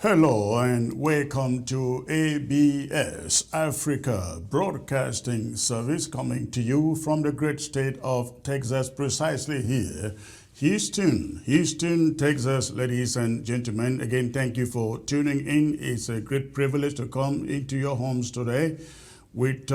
Hello and welcome to ABS Africa Broadcasting Service, coming to you from the great state of Texas, precisely here, Houston, Texas. Ladies and gentlemen, again, thank you for tuning in. It's a great privilege to come into your homes today with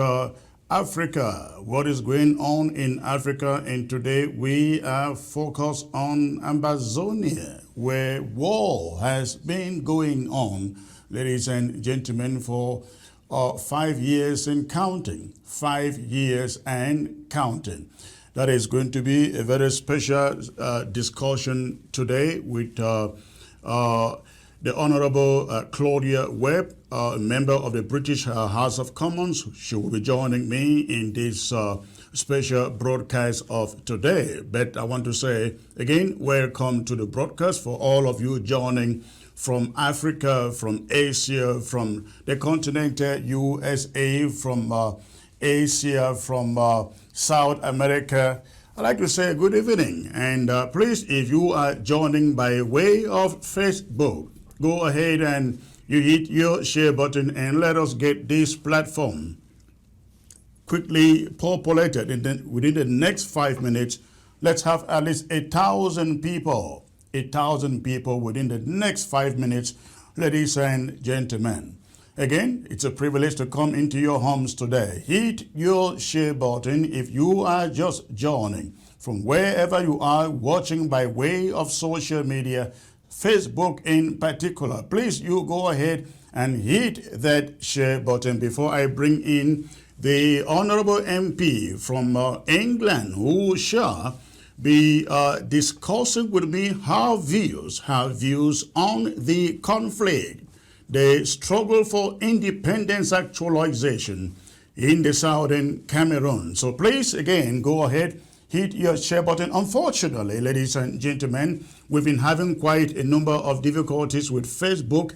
Africa, what is going on in Africa, and today we are focused on Ambazonia, where war has been going on, ladies and gentlemen, for 5 years and counting. 5 years and counting. That is going to be a very special discussion today with the Honorable Claudia Webb, a member of the British House of Commons. She will be joining me in this special broadcast of today. But I want to say, again, welcome to the broadcast for all of you joining from Africa, from Asia, from the continental USA, from Asia, from South America. I'd like to say good evening. And please, if you are joining by way of Facebook, go ahead and you hit your share button and let us get this platform quickly populated. Within the next 5 minutes, let's have at least 1,000 people. 1,000 people within the next 5 minutes, ladies and gentlemen. Again, it's a privilege to come into your homes today. Hit your share button if you are just joining from wherever you are watching by way of social media, Facebook in particular. Please, you go ahead and hit that share button before I bring in the Honorable MP from England, who shall be discussing with me her views on the conflict, the struggle for independence actualization in the Southern Cameroons. So please, again, go ahead, hit your share button. Unfortunately, ladies and gentlemen, we've been having quite a number of difficulties with Facebook.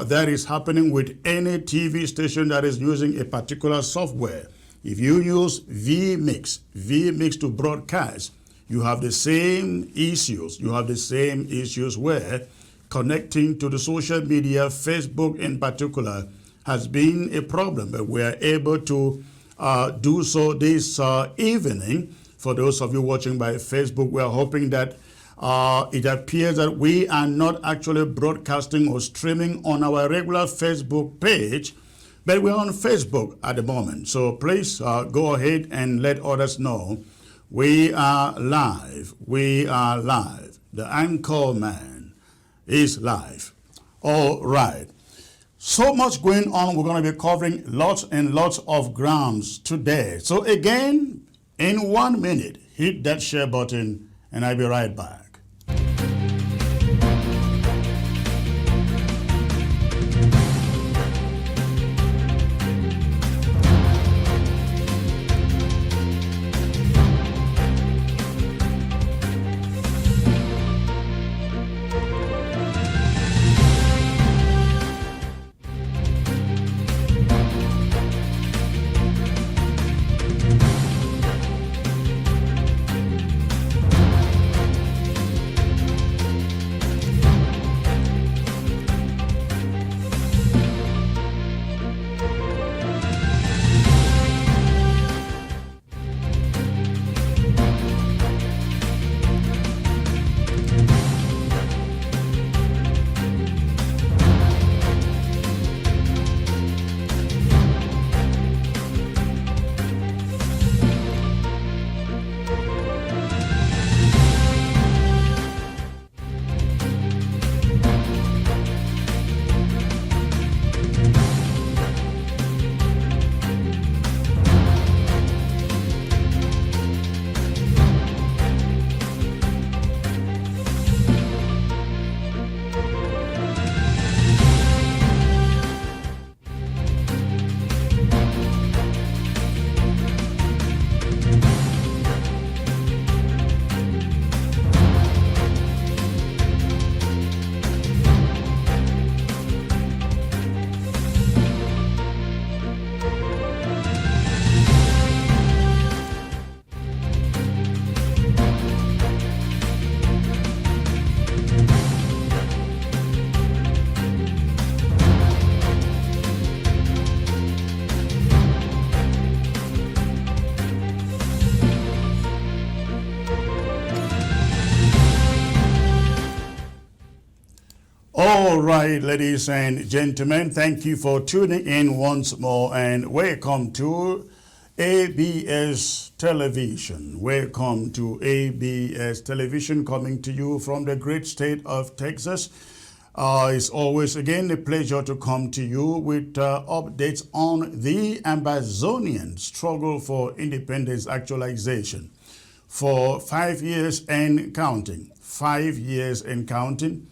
That is happening with any TV station that is using a particular software. If you use vMix to broadcast, you have the same issues. You have the same issues where connecting to the social media, Facebook in particular, has been a problem. But we are able to do so this evening. For those of you watching by Facebook, we are hoping that it appears that we are not actually broadcasting or streaming on our regular Facebook page, but we're on Facebook at the moment. So please go ahead and let others know we are live. We are live. The anchor man is live. All right. So much going on. We're going to be covering lots and lots of grounds today. So again, in 1 minute, hit that share button and I'll be right back. All right, ladies and gentlemen, thank you for tuning in once more and welcome to ABS Television. Welcome to ABS Television, coming to you from the great state of Texas. It's always again a pleasure to come to you with updates on the Ambazonian struggle for independence actualization. For 5 years and counting, 5 years and counting,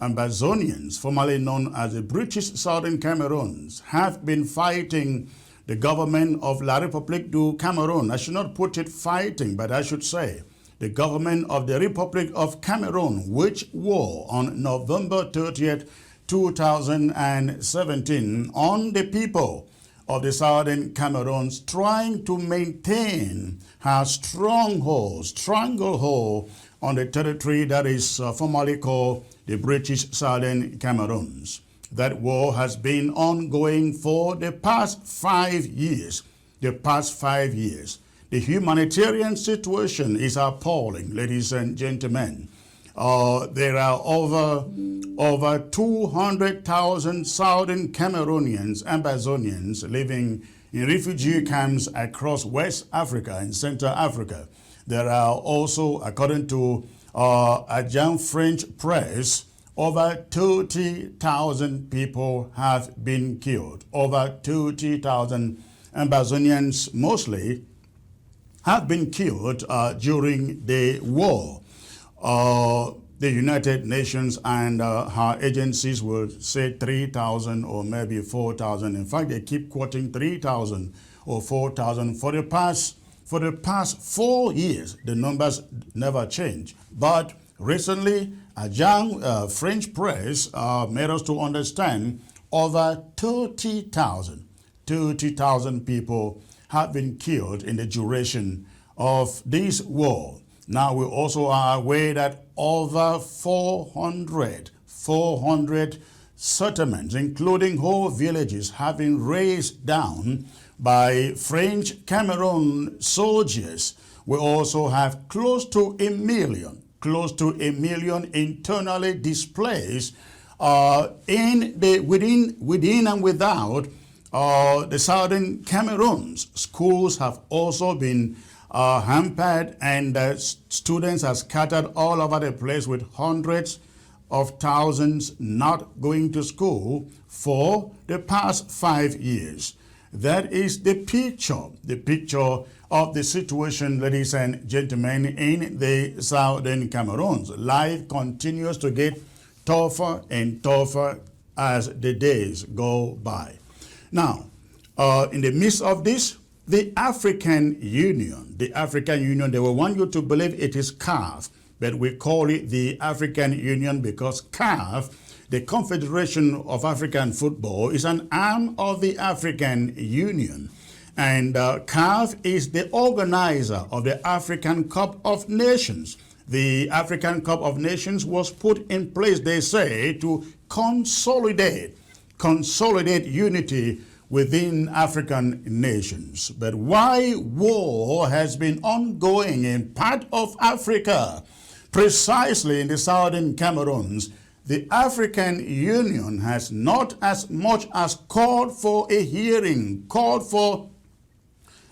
Ambazonians, formerly known as the British Southern Cameroons, have been fighting the government of La République du Cameroon. I should not put it fighting, but I should say the government of the Republic of Cameroon, which war on November 30th, 2017 on the people of the Southern Cameroons, trying to maintain her stranglehold on the territory that is formerly called the British Southern Cameroons. That war has been ongoing for the past 5 years. The humanitarian situation is appalling, ladies and gentlemen. There are over 200,000 Southern Cameroonians, Ambazonians, living in refugee camps across West Africa and Central Africa. There are also, according to Agent French press, over 30,000 people have been killed. Over 30,000 Ambazonians mostly have been killed during the war. The United Nations and her agencies will say 3,000 or maybe 4,000. In fact, they keep quoting 3,000 or 4,000 for the past 4 years. The numbers never change. But recently, a young French press made us to understand over 30,000 people have been killed in the duration of this war. Now, we also are aware that over 400 settlements, including whole villages, have been razed down by French Cameroon soldiers. We also have close to a million internally displaced within and without the Southern Cameroons. Schools have also been hampered, and students are scattered all over the place, with hundreds of thousands not going to school for the past 5 years. That is the picture of the situation, ladies and gentlemen, in the Southern Cameroons. Life continues to get tougher and tougher as the days go by. Now, in the midst of this, the African Union, they will want you to believe it is CAF, but we call it the African Union because CAF, the Confederation of African Football, is an arm of the African Union. And CAF is the organizer of the African Cup of Nations. The African Cup of Nations was put in place, they say, to consolidate unity within African nations. But why war has been ongoing in part of Africa, precisely in the Southern Cameroons, the African Union has not as much as called for a hearing, called for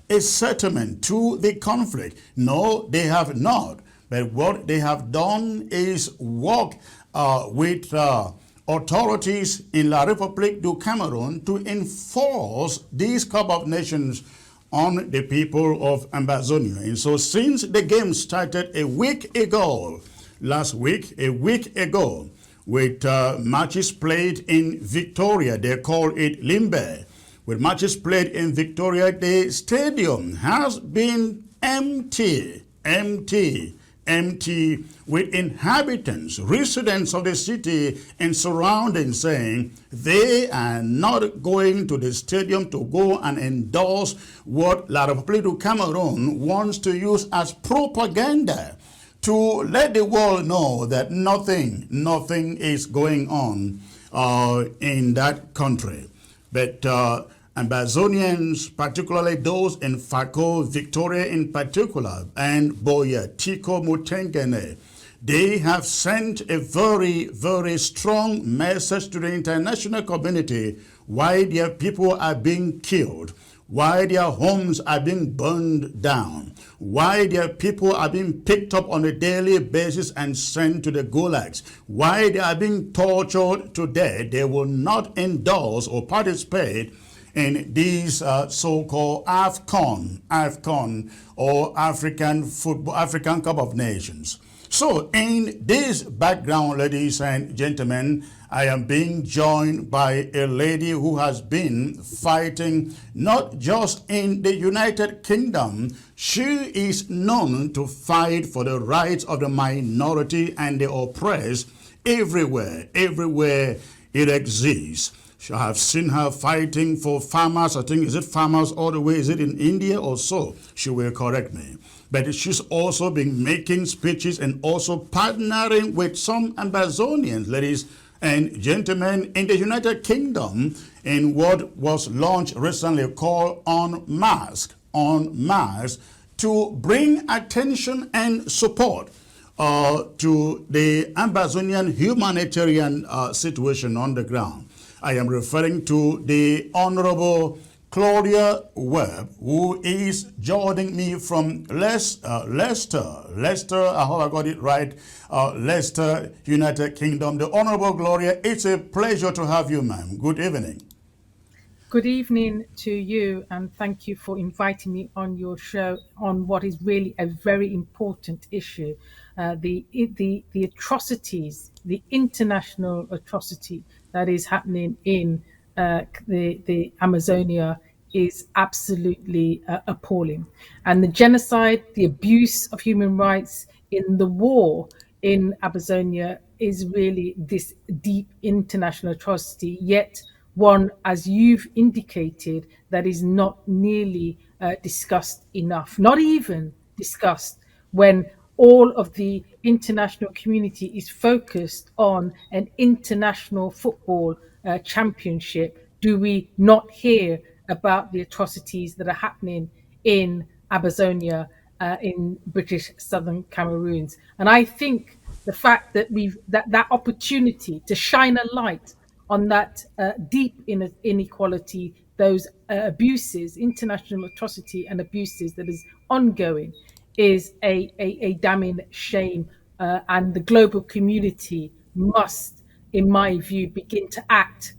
a settlement to the conflict. No, they have not. But what they have done is work with authorities in La République du Cameroon to enforce these Cup of Nations on the people of Ambazonia. And so since the game started a week ago, with matches played in Victoria, they call it Limbe. With matches played in Victoria, the stadium has been empty, with inhabitants, residents of the city and surroundings saying they are not going to the stadium to go and endorse what La République du Cameroon wants to use as propaganda to let the world know that nothing is going on in that country. But Ambazonians, particularly those in Fako, Victoria in particular, and Boya, Tiko Mutengene, They have sent a very, very strong message to the international community why their people are being killed, why their homes are being burned down, why their people are being picked up on a daily basis and sent to the gulags, why they are being tortured to death. They will not endorse or participate in these so-called AFCON or African Cup of Nations. So in this background, ladies and gentlemen, I am being joined by a lady who has been fighting not just in the United Kingdom. She is known to fight for the rights of the minority and the oppressed everywhere it exists. I have seen her fighting for farmers. I think, is it farmers all the way? Is it in India or so? She will correct me. But she's also been making speeches and also partnering with some Ambazonians, ladies and gentlemen, in the United Kingdom in what was launched recently called En Masse, to bring attention and support to the Ambazonian humanitarian situation on the ground. I am referring to the Honorable Claudia Webb, who is joining me from Leicester, I hope I got it right, Leicester, United Kingdom. The Honorable Gloria, it's a pleasure to have you, ma'am. Good evening. Good evening to you, and thank you for inviting me on your show on what is really a very important issue, the atrocities, the international atrocity that is happening in the Amazonia is absolutely appalling, and the genocide, the abuse of human rights in the war in Ambazonia is really this deep international atrocity, yet one, as you've indicated, that is not nearly discussed enough, not even discussed when all of the international community is focused on an international football championship. Do we not hear about the atrocities that are happening in Ambazonia, in British Southern Cameroons? And I think the fact that that opportunity to shine a light on that deep inequality, those abuses, international atrocity and abuses that is ongoing, is a damning shame. And the global community must, in my view, begin to act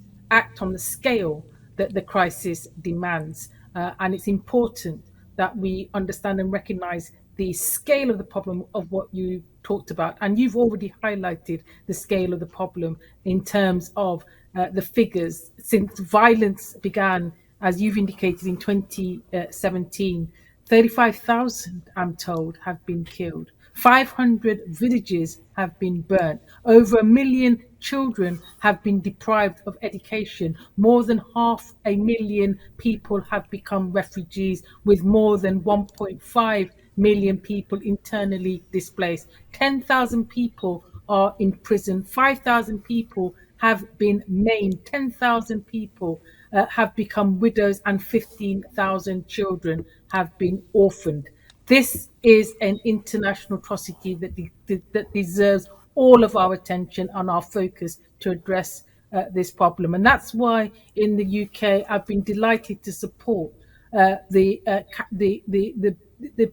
on the scale that the crisis demands. And it's important that we understand and recognize the scale of the problem of what you talked about. And you've already highlighted the scale of the problem in terms of the figures. Since violence began, as you've indicated, in 2017, 35,000, I'm told, have been killed. 500 villages have been burnt. Over 1 million children have been deprived of education. More than 500,000 people have become refugees, with more than 1.5 million people internally displaced. 10,000 people are in prison. 5,000 people have been maimed. 10,000 people have become widows, and 15,000 children have been orphaned. This is an international atrocity that deserves all of our attention and our focus to address this problem. And that's why in the UK, I've been delighted to support the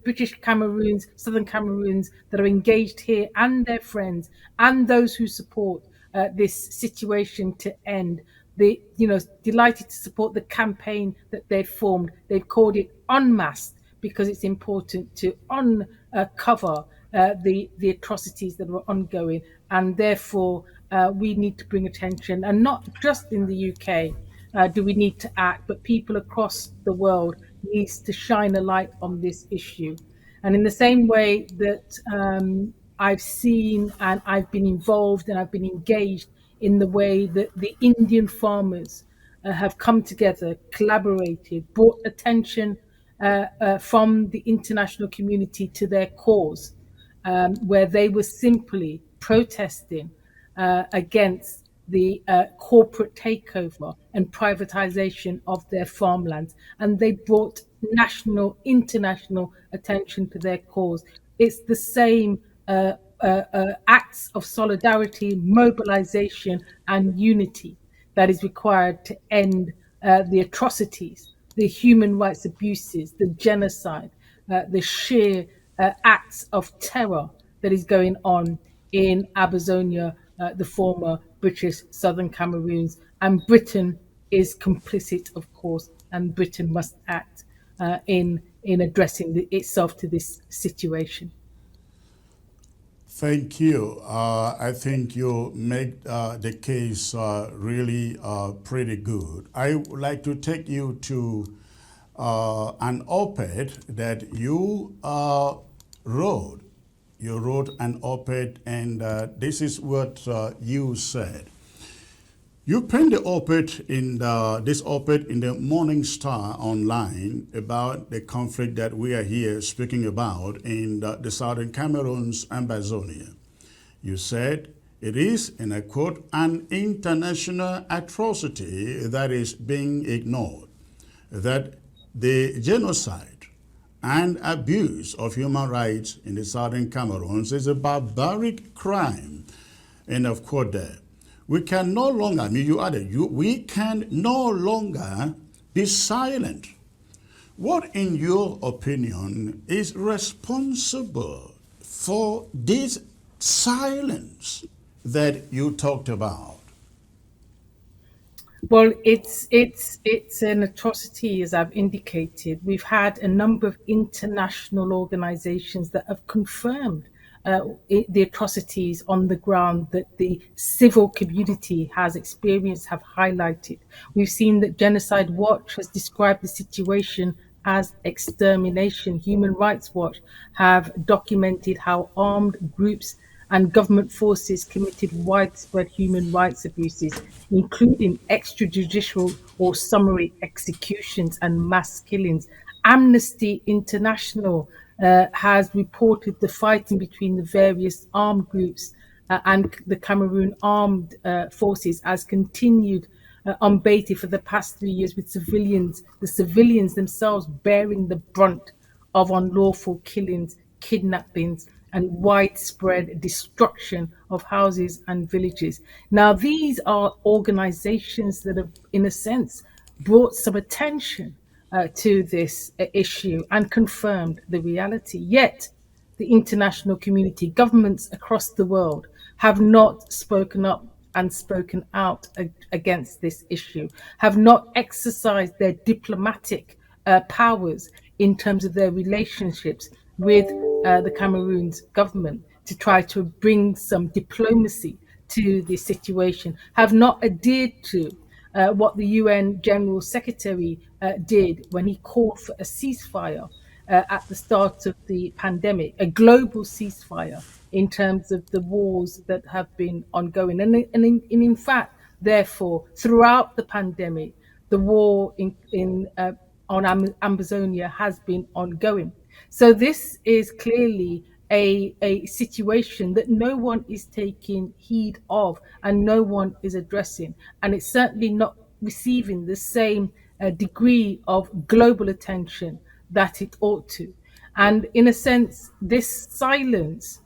British Cameroons, Southern Cameroons that are engaged here, and their friends, and those who support this situation to end. Delighted to support the campaign that they've formed. They've called it Unmasked, because it's important to uncover the atrocities that are ongoing, and therefore we need to bring attention, and not just in the UK do we need to act, but people across the world needs to shine a light on this issue. And in the same way that I've seen and I've been involved and I've been engaged in the way that the Indian farmers have come together, collaborated, brought attention from the international community to their cause, where they were simply protesting against the corporate takeover and privatization of their farmlands. And they brought national, international attention to their cause. It's the same acts of solidarity, mobilization, and unity that is required to end the atrocities, the human rights abuses, the genocide, the sheer acts of terror that is going on in Ambazonia, the former British Southern Cameroons. And Britain is complicit, of course, and Britain must act in addressing itself to this situation. Thank you. I think you make the case really pretty good. I would like to take you to an op-ed that you wrote. You wrote an op-ed, and this is what you said. You penned the op-ed in this op-ed in the Morning Star online about the conflict that we are here speaking about in the Southern Cameroons, Ambazonia. You said it is, and I quote, an international atrocity that is being ignored, that the genocide and abuse of human rights in the Southern Cameroons is a barbaric crime, end of quote there. We can no longer, I mean, you added, we can no longer be silent. What, in your opinion, is responsible for this silence that you talked about? Well, it's an atrocity, as I've indicated. We've had a number of international organisations that have confirmed the atrocities on the ground that the civil community has experienced, have highlighted. We've seen that Genocide Watch has described the situation as extermination. Human Rights Watch have documented how armed groups and government forces committed widespread human rights abuses, including extrajudicial or summary executions and mass killings. Amnesty International has reported the fighting between the various armed groups and the Cameroon armed forces has continued unabated for the past 3 years, with the civilians themselves bearing the brunt of unlawful killings, kidnappings, and widespread destruction of houses and villages. Now, these are organizations that have, in a sense, brought some attention to this issue and confirmed the reality. Yet, the international community, governments across the world, have not spoken up and spoken out against this issue, have not exercised their diplomatic powers in terms of their relationships with the Cameroon's government to try to bring some diplomacy to the situation, have not adhered to what the UN General Secretary did when he called for a ceasefire at the start of the pandemic, a global ceasefire in terms of the wars that have been ongoing. And in fact, therefore, throughout the pandemic, the war on Ambazonia has been ongoing. So this is clearly a situation that no one is taking heed of and no one is addressing. And it's certainly not receiving the same degree of global attention that it ought to. And in a sense, this silence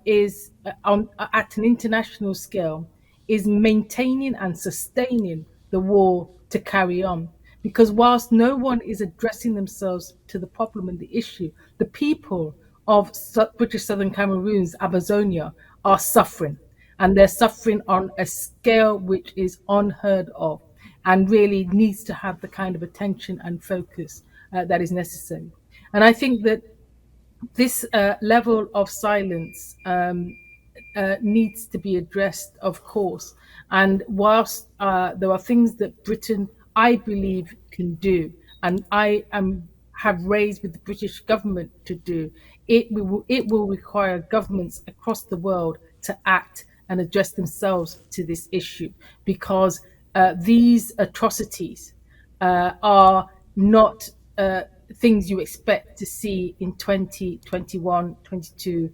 is at an international scale is maintaining and sustaining the war to carry on. Because whilst no one is addressing themselves to the problem and the issue, the people of British Southern Cameroons, Ambazonia, are suffering. And they're suffering on a scale which is unheard of and really needs to have the kind of attention and focus that is necessary. And I think that this level of silence needs to be addressed, of course. And whilst there are things that Britain, I believe, can do, and have raised with the British government to do, it will require governments across the world to act and address themselves to this issue, because these atrocities are not things you expect to see in 2021, 22,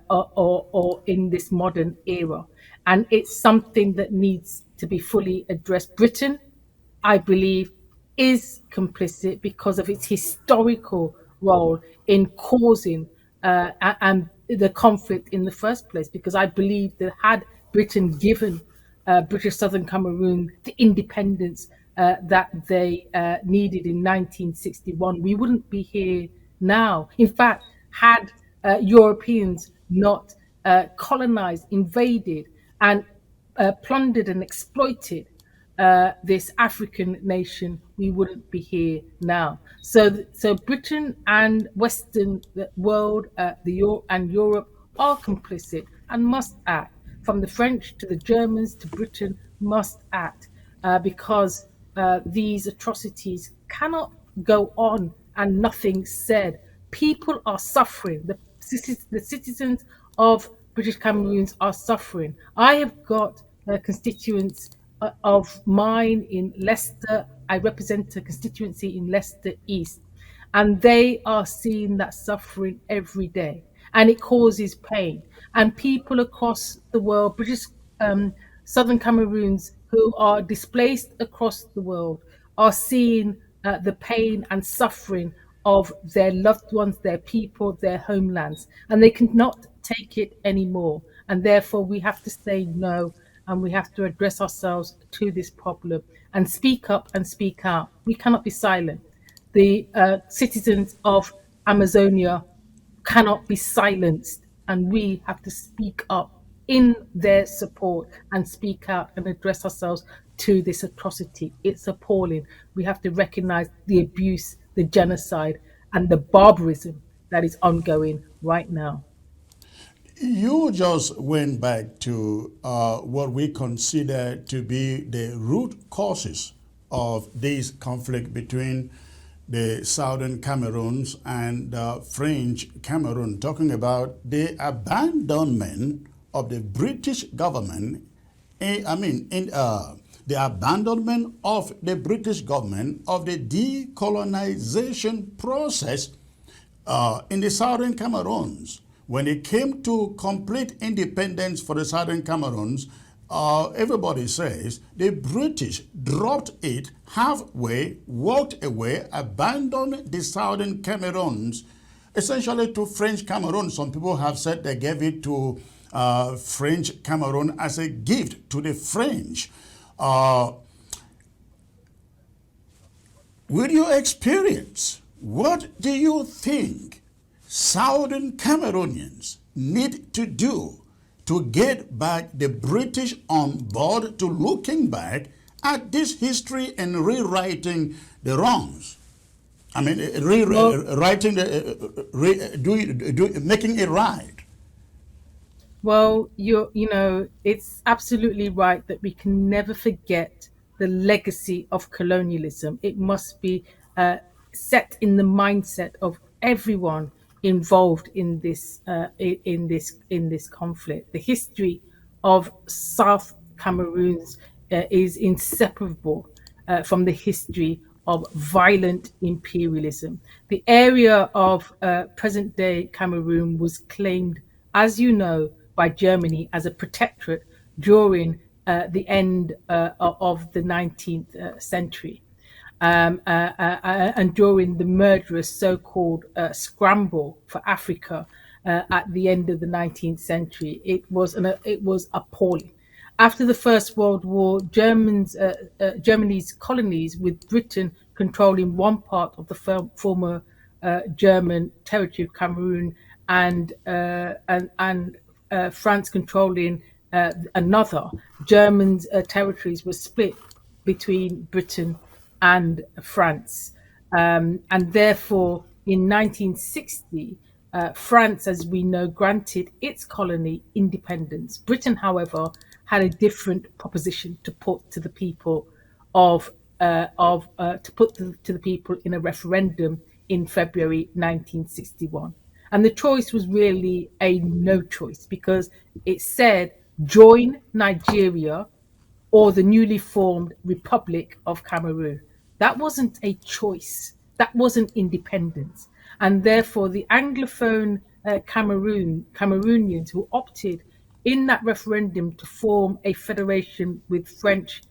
or in this modern era. And it's something that needs to be fully addressed. Britain, I believe, is complicit because of its historical role in causing and the conflict in the first place, because I believe that had Britain given British Southern Cameroon the independence that they needed in 1961, we wouldn't be here now. In fact, had Europeans not colonized, invaded, and plundered and exploited this African nation, we wouldn't be here now. So Britain and Western world, and Europe are complicit and must act. From the French to the Germans to Britain must act because these atrocities cannot go on and nothing said. People are suffering. The citizens of British Cameroons are suffering. I have got constituents of mine in Leicester. I represent a constituency in Leicester East, and they are seeing that suffering every day, and it causes pain. And people across the world, British Southern Cameroons who are displaced across the world, are seeing the pain and suffering of their loved ones, their people, their homelands, and they cannot take it anymore. And therefore, we have to say no, and we have to address ourselves to this problem and speak up and speak out. We cannot be silent. The citizens of Amazonia cannot be silenced, and we have to speak up in their support and speak out and address ourselves to this atrocity. It's appalling. We have to recognize the abuse, the genocide, and the barbarism that is ongoing right now. You just went back to what we consider to be the root causes of this conflict between the Southern Cameroons and French Cameroon, talking about the abandonment of the British government. The abandonment of the British government of the decolonization process in the Southern Cameroons. When it came to complete independence for the Southern Cameroons, everybody says the British dropped it halfway, walked away, abandoned the Southern Cameroons, essentially to French Cameroon. Some people have said they gave it to French Cameroon as a gift to the French. With your experience, what do you think Southern Cameroonians need to do to get back the British on board, to looking back at this history and rewriting the wrongs? I mean, rewriting making it right. Well, it's absolutely right that we can never forget the legacy of colonialism. It must be set in the mindset of everyone involved in this conflict. The history of South Cameroons is inseparable from the history of violent imperialism. The area of present-day Cameroon was claimed, as you know, by Germany as a protectorate during the end of the 19th century. And during the murderous so-called scramble for Africa at the end of the 19th century, it was appalling. After the First World War, Germany's colonies, with Britain controlling one part of the former German territory of Cameroon, and France controlling another, German territories were split between Britain and France. And therefore, in 1960, France, as we know, granted its colony independence. Britain, however, had a different proposition to put to the people to the people in a referendum in February 1961. And the choice was really a no choice, because it said join Nigeria or the newly formed Republic of Cameroon. That wasn't a choice. That wasn't independence. And therefore, the Anglophone Cameroonians who opted in that referendum to form a federation with French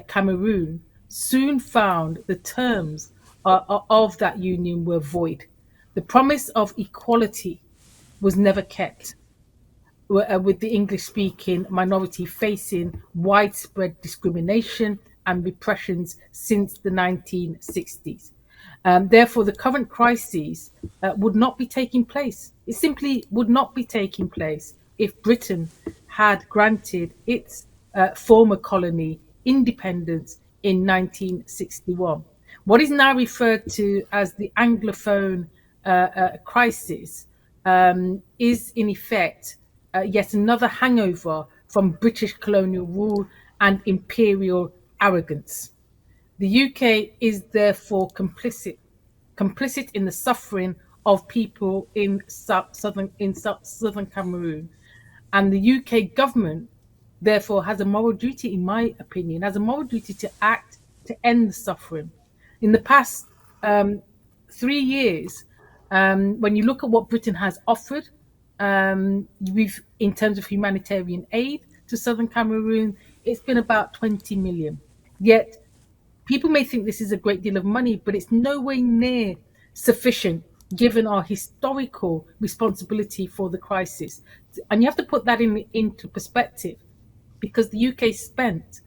Cameroon soon found the terms of that union were void. The promise of equality was never kept, with the English-speaking minority facing widespread discrimination and repressions since the 1960s. Therefore, the current crises would not be taking place. It simply would not be taking place if Britain had granted its former colony independence in 1961. What is now referred to as the Anglophone crisis is, in effect, yet another hangover from British colonial rule and imperial arrogance. The UK is therefore complicit in the suffering of people in southern Cameroon, and the UK government therefore has a moral duty, in my opinion, has a moral duty to act to end the suffering. In the past 3 years, when you look at what Britain has offered, we've in terms of humanitarian aid to Southern Cameroon, it's been about 20 million. Yet people may think this is a great deal of money, but it's nowhere near sufficient given our historical responsibility for the crisis. And you have to put that into perspective, because the UK spent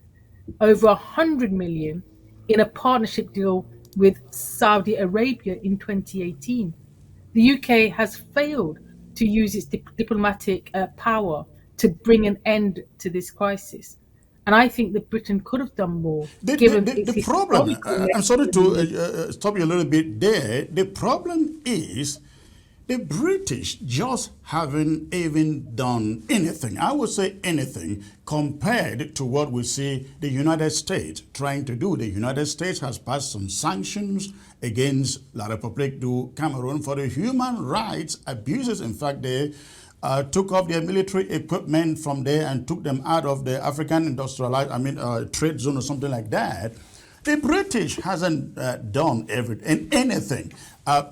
over 100 million in a partnership deal with Saudi Arabia in 2018. The UK has failed to use its diplomatic power to bring an end to this crisis. And I think that Britain could have done more, given its The problem, historical I'm sorry legacy. to stop you a little bit there. The problem is the British just haven't even done anything, I would say anything, compared to what we see the United States trying to do. The United States has passed some sanctions against La République du Cameroon for the human rights abuses. In fact, they took off their military equipment from there and took them out of the African trade zone or something like that. The British hasn't done anything.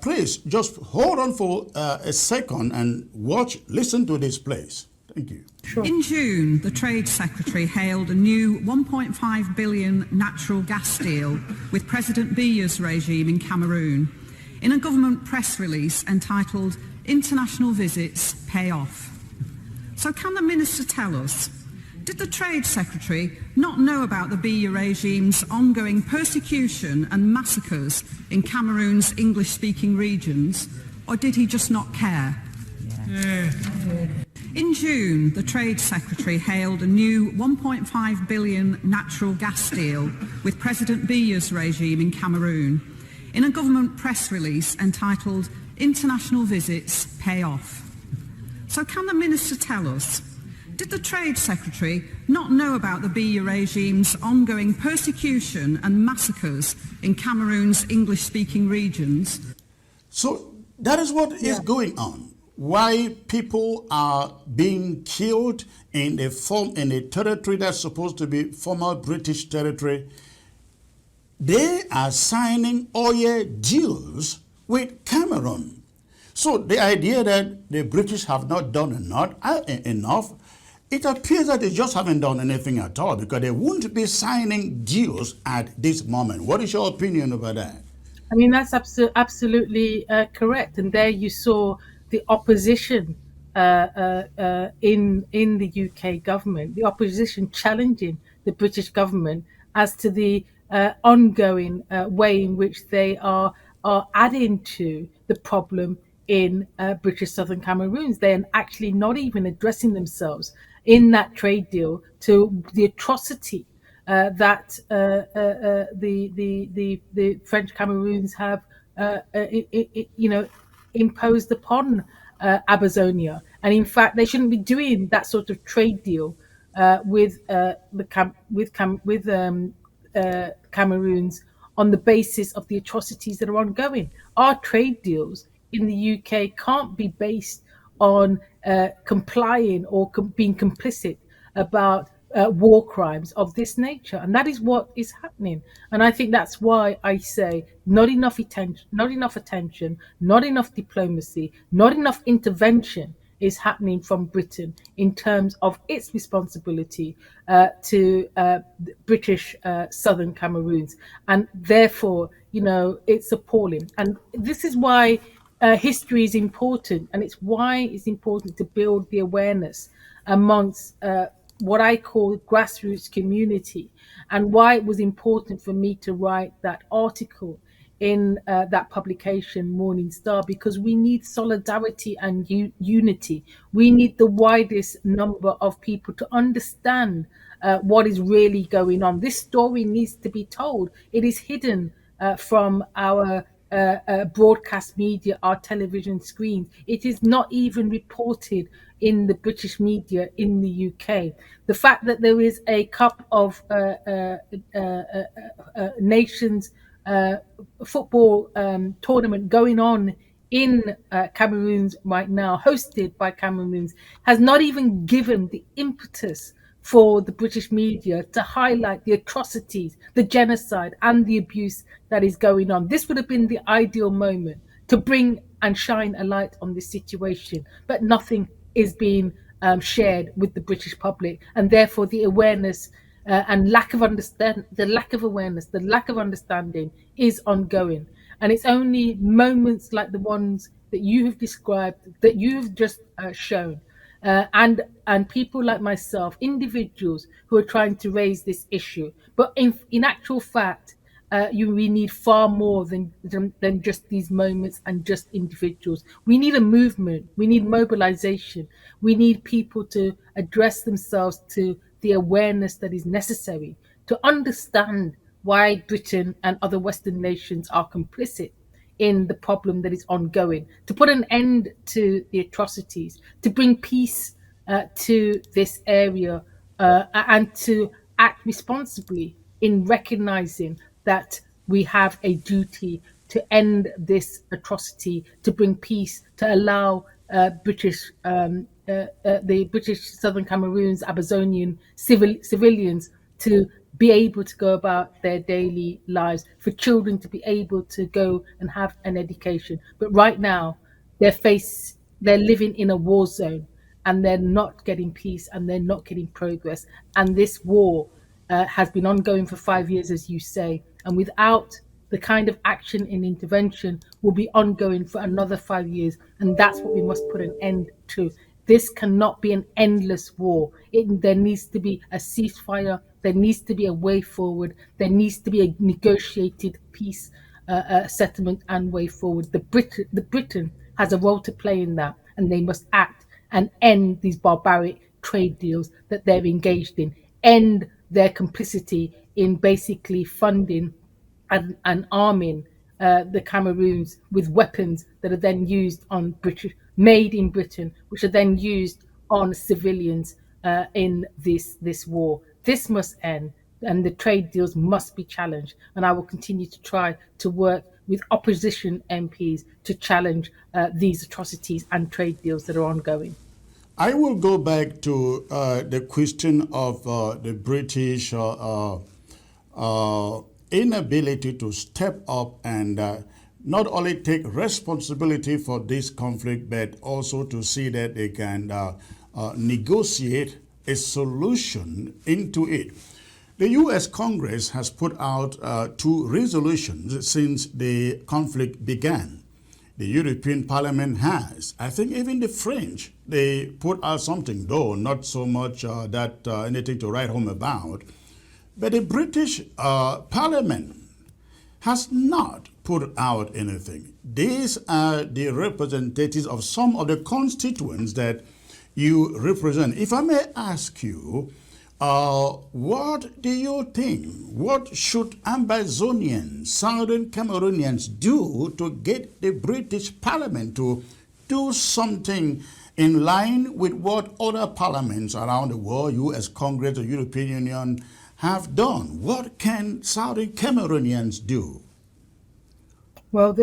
Please just hold on for a second and listen to this, please. Thank you. Sure. In June, the Trade Secretary hailed a new 1.5 billion natural gas deal with President Biya's regime in Cameroon in a government press release entitled "International Visits Pay Off." So can the Minister tell us, did the Trade Secretary not know about the Biya regime's ongoing persecution and massacres in Cameroon's English-speaking regions, or did he just not care? Yeah. In June, the Trade Secretary hailed a new 1.5 billion natural gas deal with President Biya's regime in Cameroon in a government press release entitled "International Visits Pay Off." So can the Minister tell us, did the Trade Secretary not know about the Biya regime's ongoing persecution and massacres in Cameroon's English-speaking regions? So that is what is going on. Why people are being killed in a territory that's supposed to be former British territory. They are signing oil deals with Cameroon. So the idea that the British have not done enough, it appears that they just haven't done anything at all, because they wouldn't be signing deals at this moment. What is your opinion about that? I mean, that's absolutely correct. And there you saw the opposition in the UK government, the opposition challenging the British government as to the ongoing way in which they are adding to the problem in British Southern Cameroons. They're actually not even addressing themselves in that trade deal to the atrocity that the French Cameroons have imposed upon Ambazonia. And in fact, they shouldn't be doing that sort of trade deal with Cameroons on the basis of the atrocities that are ongoing. Our trade deals in the UK can't be based on complying or being complicit about war crimes of this nature, and that is what is happening. And I think that's why I say not enough attention, not enough diplomacy, not enough intervention is happening from Britain in terms of its responsibility to British Southern Cameroons, and therefore, it's appalling. And this is why history is important, and it's why it's important to build the awareness amongst what I call grassroots community, and why it was important for me to write that article in that publication, Morning Star, because we need solidarity and unity. We need the widest number of people to understand what is really going on. This story needs to be told. It is hidden from our broadcast media, our television screens. It is not even reported in the British media in the UK. The fact that there is a Cup of Nations football tournament going on in Cameroons right now, hosted by Cameroons, has not even given the impetus for the British media to highlight the atrocities, the genocide, and the abuse that is going on. This would have been the ideal moment to bring and shine a light on this situation, but nothing is being shared with the British public, and therefore the awareness and lack of understand, the lack of awareness, the lack of understanding is ongoing. And it's only moments like the ones that you have described, that you have just shown, and people like myself, individuals who are trying to raise this issue. But in actual fact, we need far more than just these moments and just individuals. We need a movement. We need mobilization. We need people to address themselves to the awareness that is necessary to understand why Britain and other Western nations are complicit in the problem that is ongoing, to put an end to the atrocities, to bring peace to this area, and to act responsibly in recognizing that we have a duty to end this atrocity, to bring peace, to allow the British Southern Cameroons, Ambazonian civilians to be able to go about their daily lives, for children to be able to go and have an education. But right now, they're living in a war zone, and they're not getting peace, and they're not getting progress. And this war has been ongoing for 5 years, as you say, and without the kind of action and intervention will be ongoing for another 5 years. And that's what we must put an end to. This cannot be an endless war. There needs to be a ceasefire. There needs to be a way forward. There needs to be a negotiated peace settlement and way forward. The Britain has a role to play in that, and they must act and end these barbaric trade deals that they're engaged in, end their complicity in basically funding and arming the Cameroons with weapons that are then used on British, made in Britain, which are then used on civilians in this war. This must end, and the trade deals must be challenged. And I will continue to try to work with opposition MPs to challenge these atrocities and trade deals that are ongoing. I will go back to the question of the British inability to step up and not only take responsibility for this conflict, but also to see that they can negotiate a solution into it. The U.S. Congress has put out 2 resolutions since the conflict began. The European Parliament has. I think even the French, they put out something, though not so much that anything to write home about. But the British Parliament has not put out anything. These are the representatives of some of the constituents that you represent. If I may ask you, what do you think? What should Ambazonians, Southern Cameroonians do to get the British Parliament to do something in line with what other parliaments around the world, US Congress, the European Union, have done? What can Southern Cameroonians do? Well,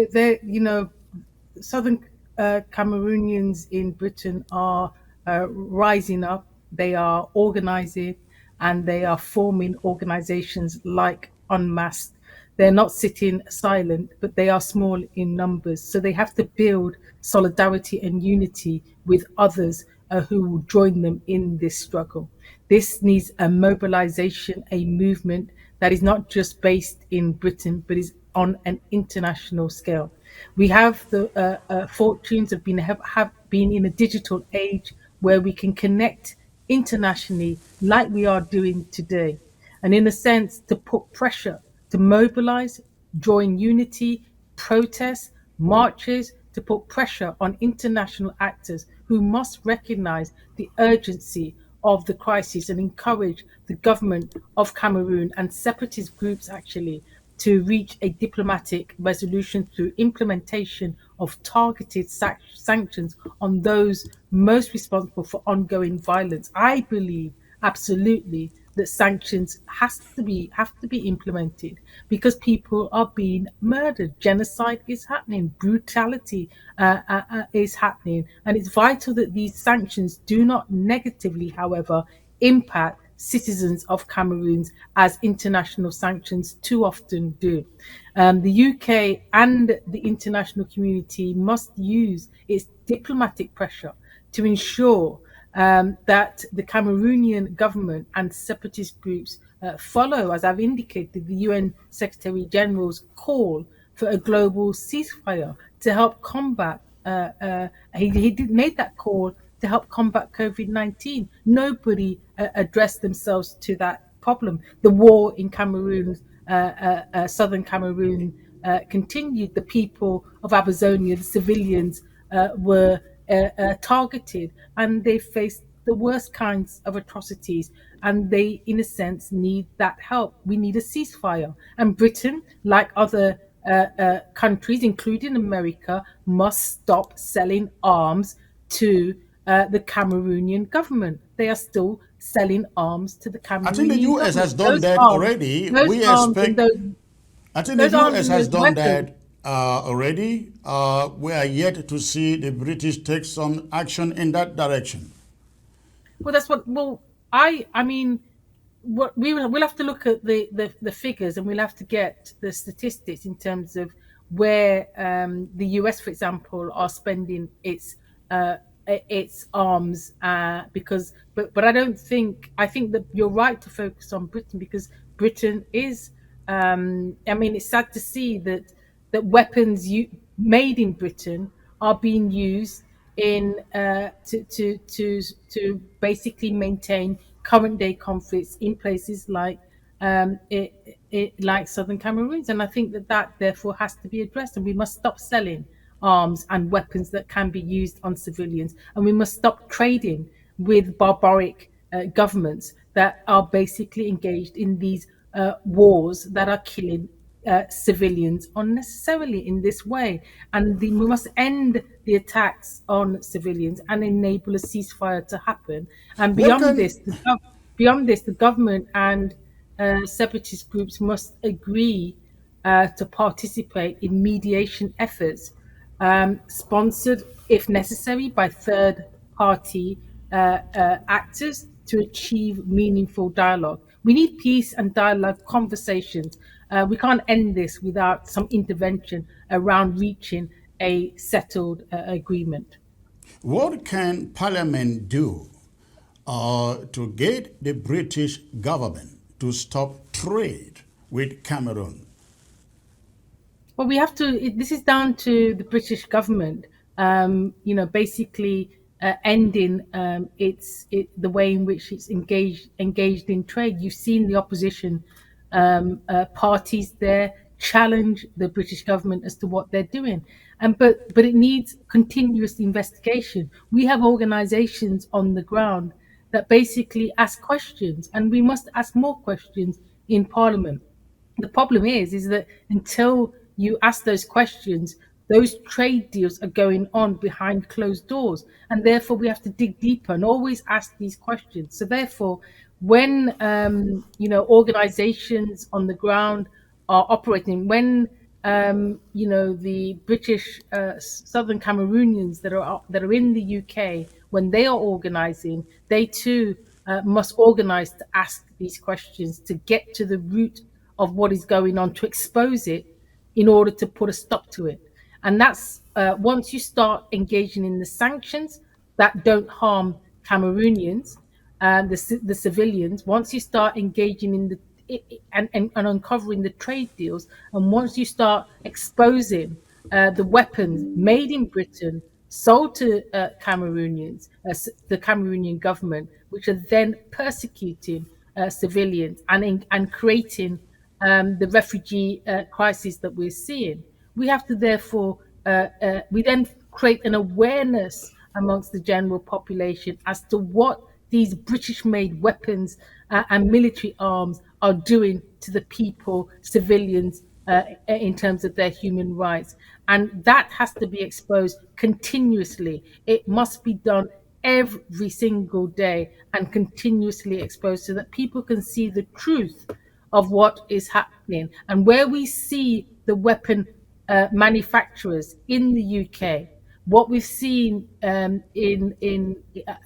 Southern Cameroonians in Britain are rising up. They are organizing, and they are forming organizations like Unmasked. They're not sitting silent, but they are small in numbers. So they have to build solidarity and unity with others who will join them in this struggle. This needs a mobilization, a movement that is not just based in Britain, but is on an international scale. We have the fortunes of have been in a digital age where we can connect internationally like we are doing today. And in a sense, to put pressure, to mobilize, join unity, protest, marches, to put pressure on international actors who must recognize the urgency of the crisis and encourage the government of Cameroon and separatist groups actually to reach a diplomatic resolution through implementation of targeted sanctions on those most responsible for ongoing violence. I believe absolutely that sanctions have to be implemented because people are being murdered. Genocide is happening. Brutality is happening, and it's vital that these sanctions do not negatively, however, impact citizens of Cameroons as international sanctions too often do. The UK and the international community must use its diplomatic pressure to ensure that the Cameroonian government and separatist groups follow, as I've indicated, the UN Secretary General's call for a global ceasefire to help combat. He did made that call to help combat COVID-19. Nobody addressed themselves to that problem. The war in Cameroon, Southern Cameroon, continued. The people of Ambazonia, the civilians, were targeted, and they faced the worst kinds of atrocities, and they in a sense need that help. We need a ceasefire, and Britain, like other countries including America, must stop selling arms to the Cameroonian government. They are still selling arms to the I think the Cameroonian U.S. government. has done that already. Those We arms and expect. I think the those arms U.S. and has those done weapons. that already. We are yet to see the British take some action in that direction. Well, that's what. Well, I mean, what we'll have to look at the figures, and we'll have to get the statistics in terms of where the US, for example, are spending its arms, because but I don't think I think that you're right to focus on Britain, because Britain is I mean, it's sad to see that weapons made in Britain are being used in to basically maintain current day conflicts in places like like Southern Cameroons. And I think that therefore has to be addressed, and we must stop selling arms and weapons that can be used on civilians, and we must stop trading with barbaric governments that are basically engaged in these wars that are killing civilians unnecessarily in this way. And we must end the attacks on civilians and enable a ceasefire to happen. And Well, can beyond this, the government and separatist groups must agree to participate in mediation efforts, sponsored, if necessary, by third party actors to achieve meaningful dialogue. We need peace and dialogue conversations. We can't end this without some intervention around reaching a settled agreement. what can Parliament do to get the British government to stop trade with Cameroon? Well, we have to. This is down to the British government. Basically ending the way in which it's engaged in trade. You've seen the opposition parties there challenge the British government as to what they're doing, and but it needs continuous investigation. We have organisations on the ground that basically ask questions, and we must ask more questions in Parliament. The problem is that until you ask those questions, those trade deals are going on behind closed doors, and therefore we have to dig deeper and always ask these questions. So therefore, when organizations on the ground are operating, when the British Southern Cameroonians that are in the UK, when they are organizing, they too must organize to ask these questions, to get to the root of what is going on, to expose it in order to put a stop to it. And that's once you start engaging in the sanctions that don't harm Cameroonians and the civilians, once you start engaging and uncovering the trade deals, and once you start exposing the weapons made in Britain, sold to Cameroonians, the Cameroonian government, which are then persecuting civilians and creating the refugee crisis that we're seeing. We have to therefore, we then create an awareness amongst the general population as to what these British-made weapons and military arms are doing to the people, civilians, in terms of their human rights. And that has to be exposed continuously. It must be done every single day and continuously exposed so that people can see the truth of what is happening. And where we see the weapon manufacturers in the UK, what we've seen in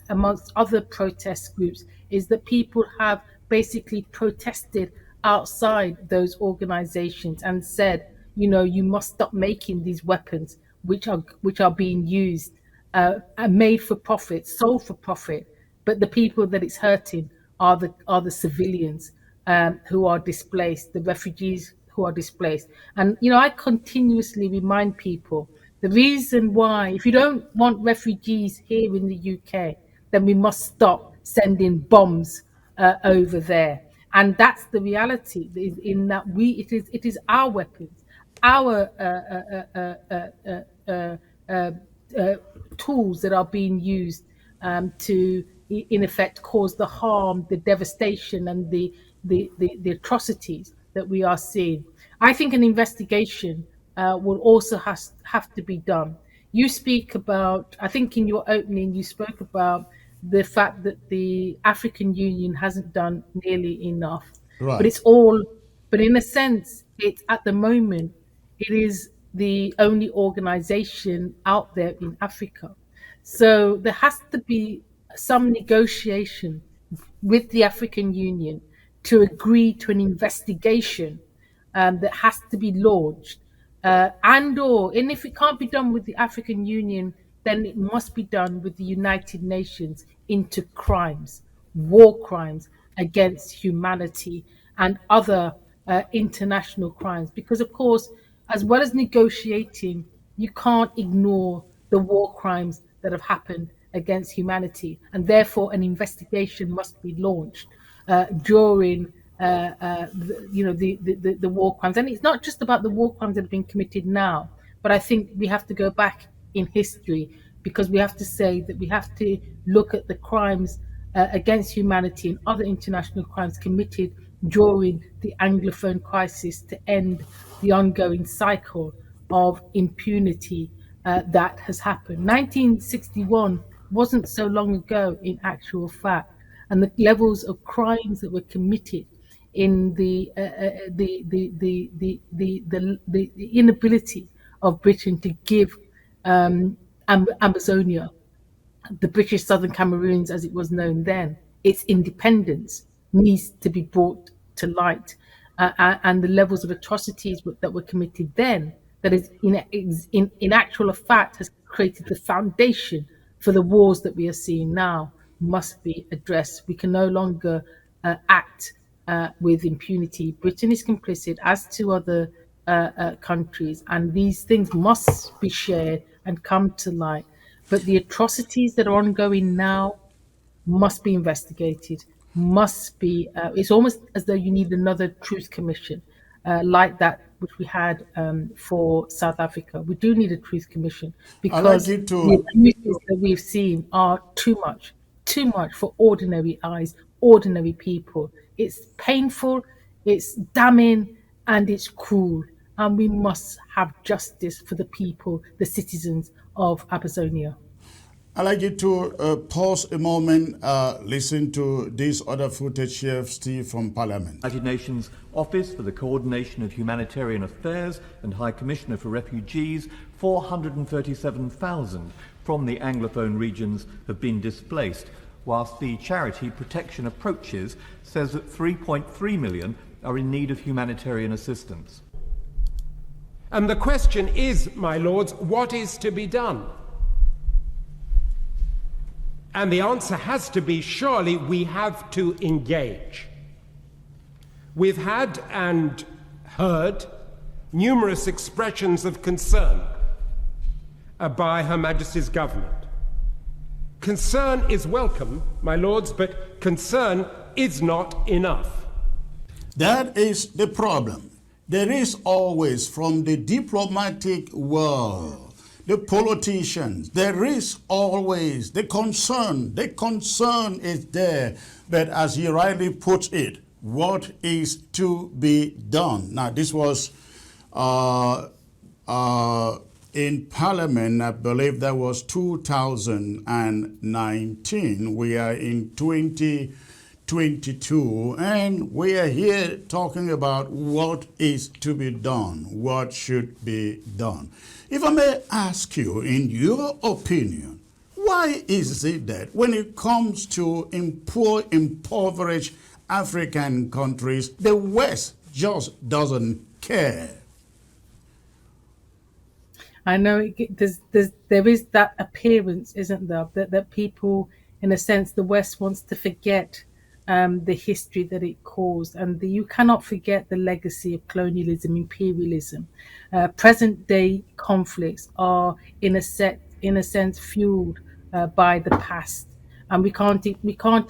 amongst other protest groups is that people have basically protested outside those organizations and said, you know, you must stop making these weapons which are being used and made for profit, sold for profit, but the people that it's hurting are the civilians who are displaced, the refugees who are displaced. And you know, I continuously remind people the reason why, if you don't want refugees here in the UK, then we must stop sending bombs over there. And that's the reality. In that it is our weapons, our tools that are being used to, in effect, cause the harm, the devastation, and the atrocities that we are seeing. I think an investigation will also have to be done. You speak about, I think in your opening, you spoke about the fact that the African Union hasn't done nearly enough. Right. But in a sense, it's at the moment, it is the only organization out there in Africa. So there has to be some negotiation with the African Union to agree to an investigation that has to be launched. And if it can't be done with the African Union, then it must be done with the United Nations into crimes, war crimes against humanity and other international crimes. Because, of course, as well as negotiating, you can't ignore the war crimes that have happened against humanity. And therefore, an investigation must be launched during the war crimes. And it's not just about the war crimes that have been committed now, but I think we have to go back in history, because we have to say that we have to look at the crimes against humanity and other international crimes committed during the Anglophone crisis to end the ongoing cycle of impunity that has happened. 1961 wasn't so long ago in actual fact, and the levels of crimes that were committed in the inability of Britain to give Ambazonia, the British Southern Cameroons as it was known then, its independence needs to be brought to light, and the levels of atrocities that were committed then, that is in actual fact has created the foundation for the wars that we are seeing now, must be addressed. We can no longer act with impunity. Britain is complicit, as to other countries, and these things must be shared and come to light. But the atrocities that are ongoing now must be investigated, must be, it's almost as though you need another truth commission like that which we had for South Africa. We do need a truth commission, because the abuses that we've seen are too much for ordinary eyes, ordinary people. It's painful, it's damning, and it's cruel. And we must have justice for the people, the citizens of Ambazonia. I'd like you to pause a moment, listen to this other footage here, Steve, from Parliament. United Nations Office for the Coordination of Humanitarian Affairs and High Commissioner for Refugees, 437,000 from the Anglophone regions have been displaced, whilst the charity Protection Approaches says that 3.3 million are in need of humanitarian assistance. And the question is, my lords, what is to be done? And the answer has to be, surely we have to engage. We've had and heard numerous expressions of concern by Her Majesty's government. Concern is welcome, my lords, but concern is not enough. That is the problem. There is always, from the diplomatic world, the politicians, there is always the concern. The concern is there, but as he rightly puts it, what is to be done? Now, this was in Parliament, I believe that was 2019. We are in 2022, and we are here talking about what is to be done, what should be done. If I may ask you, in your opinion, why is it that when it comes to impoverished African countries, the West just doesn't care? I know there is that appearance, isn't there, that people, in a sense, the West wants to forget the history that it caused, and you cannot forget the legacy of colonialism, imperialism. Present day conflicts are, in a sense, fueled by the past, and we can't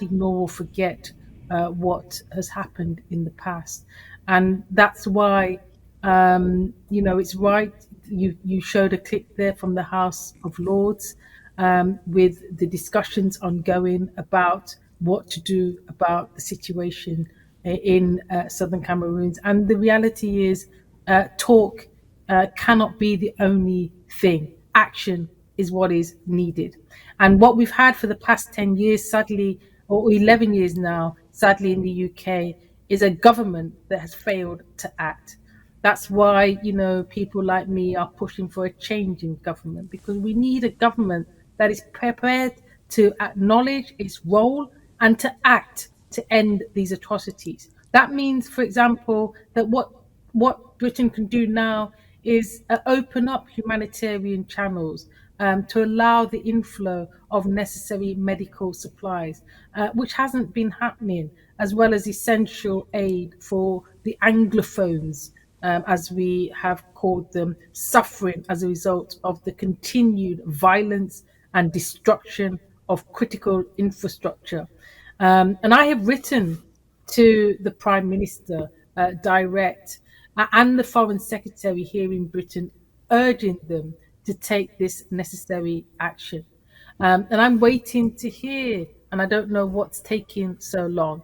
ignore or forget what has happened in the past, and that's why it's right. You showed a clip there from the House of Lords with the discussions ongoing about what to do about the situation in Southern Cameroons. And the reality is talk cannot be the only thing. Action is what is needed. And what we've had for the past 10 years, sadly, or 11 years now, sadly in the UK, is a government that has failed to act. That's why, people like me are pushing for a change in government, because we need a government that is prepared to acknowledge its role and to act to end these atrocities. That means, for example, that what Britain can do now is open up humanitarian channels to allow the inflow of necessary medical supplies, which hasn't been happening, as well as essential aid for the Anglophones, as we have called them, suffering as a result of the continued violence and destruction of critical infrastructure. And I have written to the Prime Minister direct and the Foreign Secretary here in Britain, urging them to take this necessary action. And I'm waiting to hear, and I don't know what's taking so long,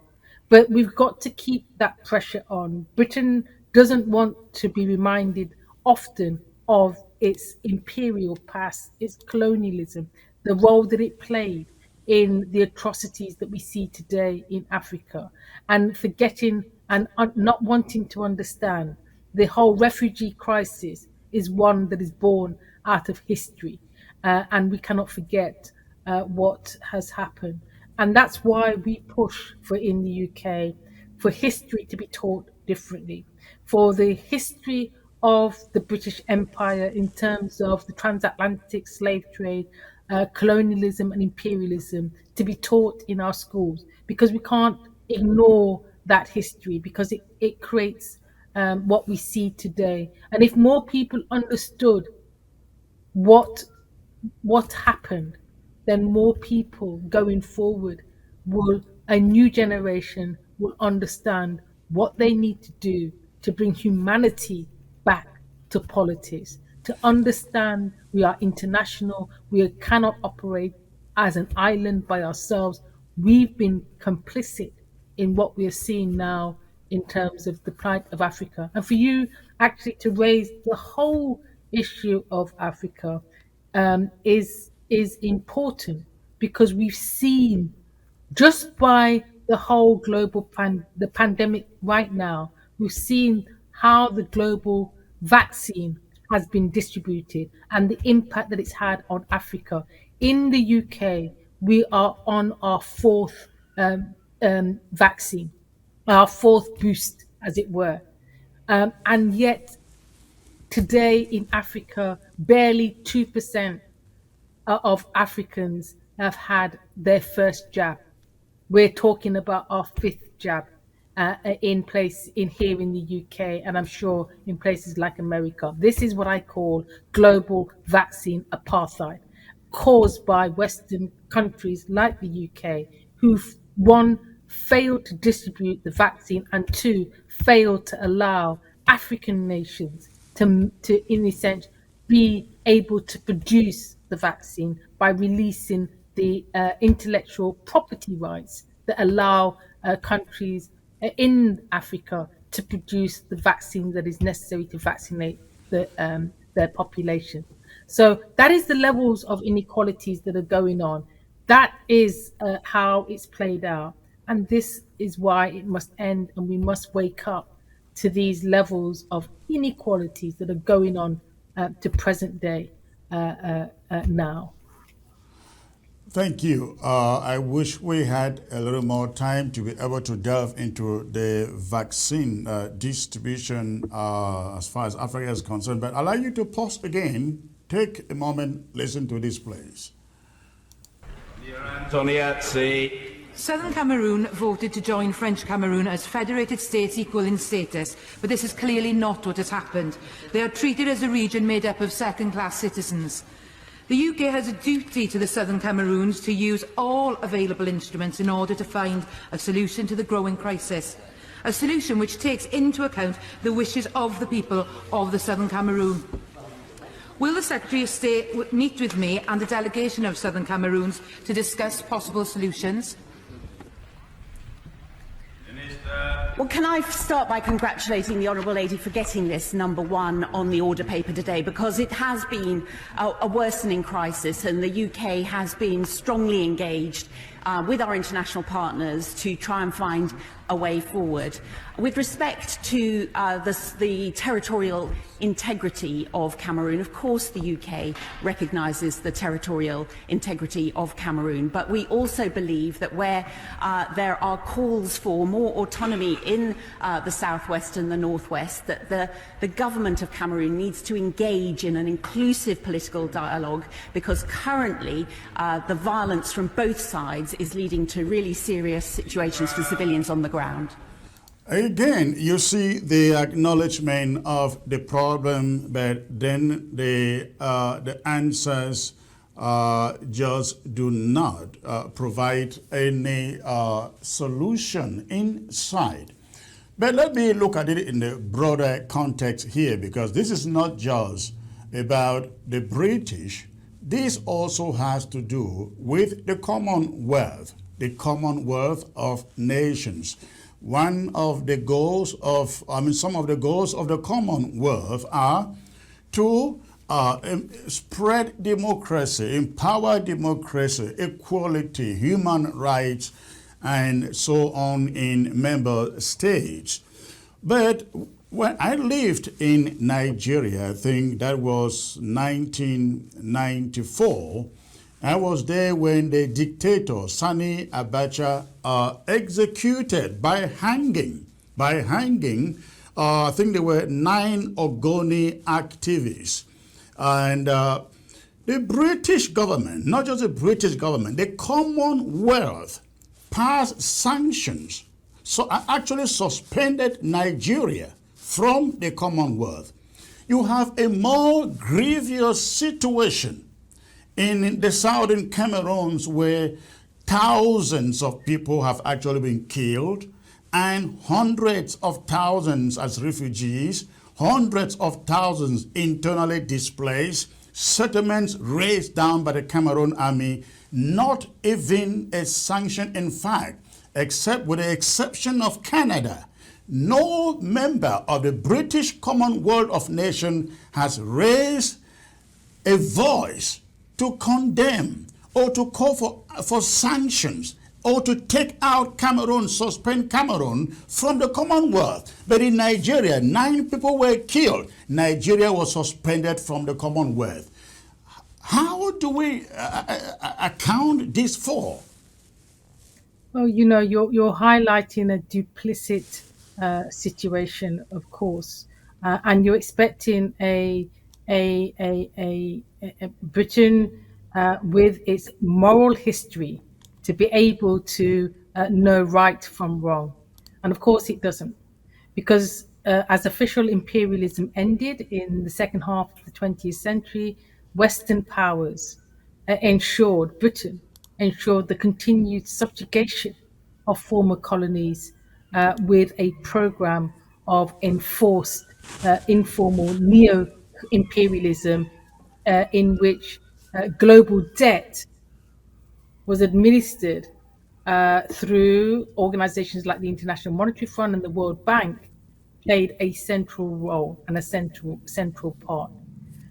but we've got to keep that pressure on. Britain doesn't want to be reminded often of its imperial past, its colonialism, the role that it played in the atrocities that we see today in Africa, and forgetting and not wanting to understand the whole refugee crisis is one that is born out of history, and we cannot forget what has happened. And that's why we push for, in the UK, for history to be taught differently, for the history of the British Empire in terms of the transatlantic slave trade, colonialism and imperialism to be taught in our schools, because we can't ignore that history, because it creates what we see today. And if more people understood what happened, then more people going forward a new generation will understand what they need to do to bring humanity back to politics, to understand we are international, we cannot operate as an island by ourselves. We've been complicit in what we are seeing now in terms of the plight of Africa. And for you actually to raise the whole issue of Africa is important, because we've seen, just by the whole global the pandemic right now, we've seen how the global vaccine has been distributed and the impact that it's had on Africa. In the UK, we are on our fourth vaccine, our fourth boost, as it were. And yet, today in Africa, barely 2% of Africans have had their first jab. We're talking about our fifth jab. in here in the UK, and I'm sure in places like America. This is what I call global vaccine apartheid, caused by Western countries like the UK, who've one failed to distribute the vaccine, and two failed to allow African nations to in a sense be able to produce the vaccine by releasing the intellectual property rights that allow countries in Africa to produce the vaccine that is necessary to vaccinate their population. So that is the levels of inequalities that are going on. That is how it's played out. And this is why it must end, and we must wake up to these levels of inequalities that are going on to present day now. Thank you. I wish we had a little more time to be able to delve into the vaccine distribution as far as Africa is concerned, but I'd like you to pause again, take a moment, listen to this, please. Southern Cameroon voted to join French Cameroon as federated states equal in status, but this is clearly not what has happened. They are treated as a region made up of second-class citizens. The UK has a duty to the Southern Cameroons to use all available instruments in order to find a solution to the growing crisis. A solution which takes into account the wishes of the people of the Southern Cameroon. Will the Secretary of State meet with me and a delegation of Southern Cameroons to discuss possible solutions? Well, can I start by congratulating the Honourable Lady for getting this number one on the order paper today, because it has been a worsening crisis, and the UK has been strongly engaged with our international partners to try and find a way forward. With respect to the territorial integrity of Cameroon, of course the UK recognises the territorial integrity of Cameroon, but we also believe that where there are calls for more autonomy in the southwest and the northwest, that the government of Cameroon needs to engage in an inclusive political dialogue, because currently the violence from both sides is leading to really serious situations for civilians on the ground. Again, you see the acknowledgement of the problem, but then the answers just do not provide any solution inside. But let me look at it in the broader context here, because this is not just about the British. This also has to do with the Commonwealth of nations. One of the goals of, some of the goals of the Commonwealth are to spread democracy, empower democracy, equality, human rights, and so on in member states. But when I lived in Nigeria, I think that was 1994, I was there when the dictator Sani Abacha executed by hanging. I think there were 9 Ogoni activists. And the British government, not just the British government, the Commonwealth passed sanctions. So I actually suspended Nigeria from the Commonwealth. You have a more grievous situation in the Southern Cameroons, where thousands of people have actually been killed, and hundreds of thousands as refugees, hundreds of thousands internally displaced, settlements razed down by the Cameroon army, not even a sanction. In fact, except with the exception of Canada, no member of the British Commonwealth of Nations has raised a voice to condemn or to call for sanctions or to take out Cameroon, suspend Cameroon from the Commonwealth. But in Nigeria, 9 people were killed. Nigeria was suspended from the Commonwealth. How do we account this for? Well, you're highlighting a duplicit situation, of course, and you're expecting a Britain with its moral history to be able to know right from wrong. And of course it doesn't, because as official imperialism ended in the second half of the 20th century, Western powers Britain ensured the continued subjugation of former colonies with a program of enforced informal neo-imperialism in which global debt was administered through organizations like the International Monetary Fund and the World Bank, played a central role and a central part.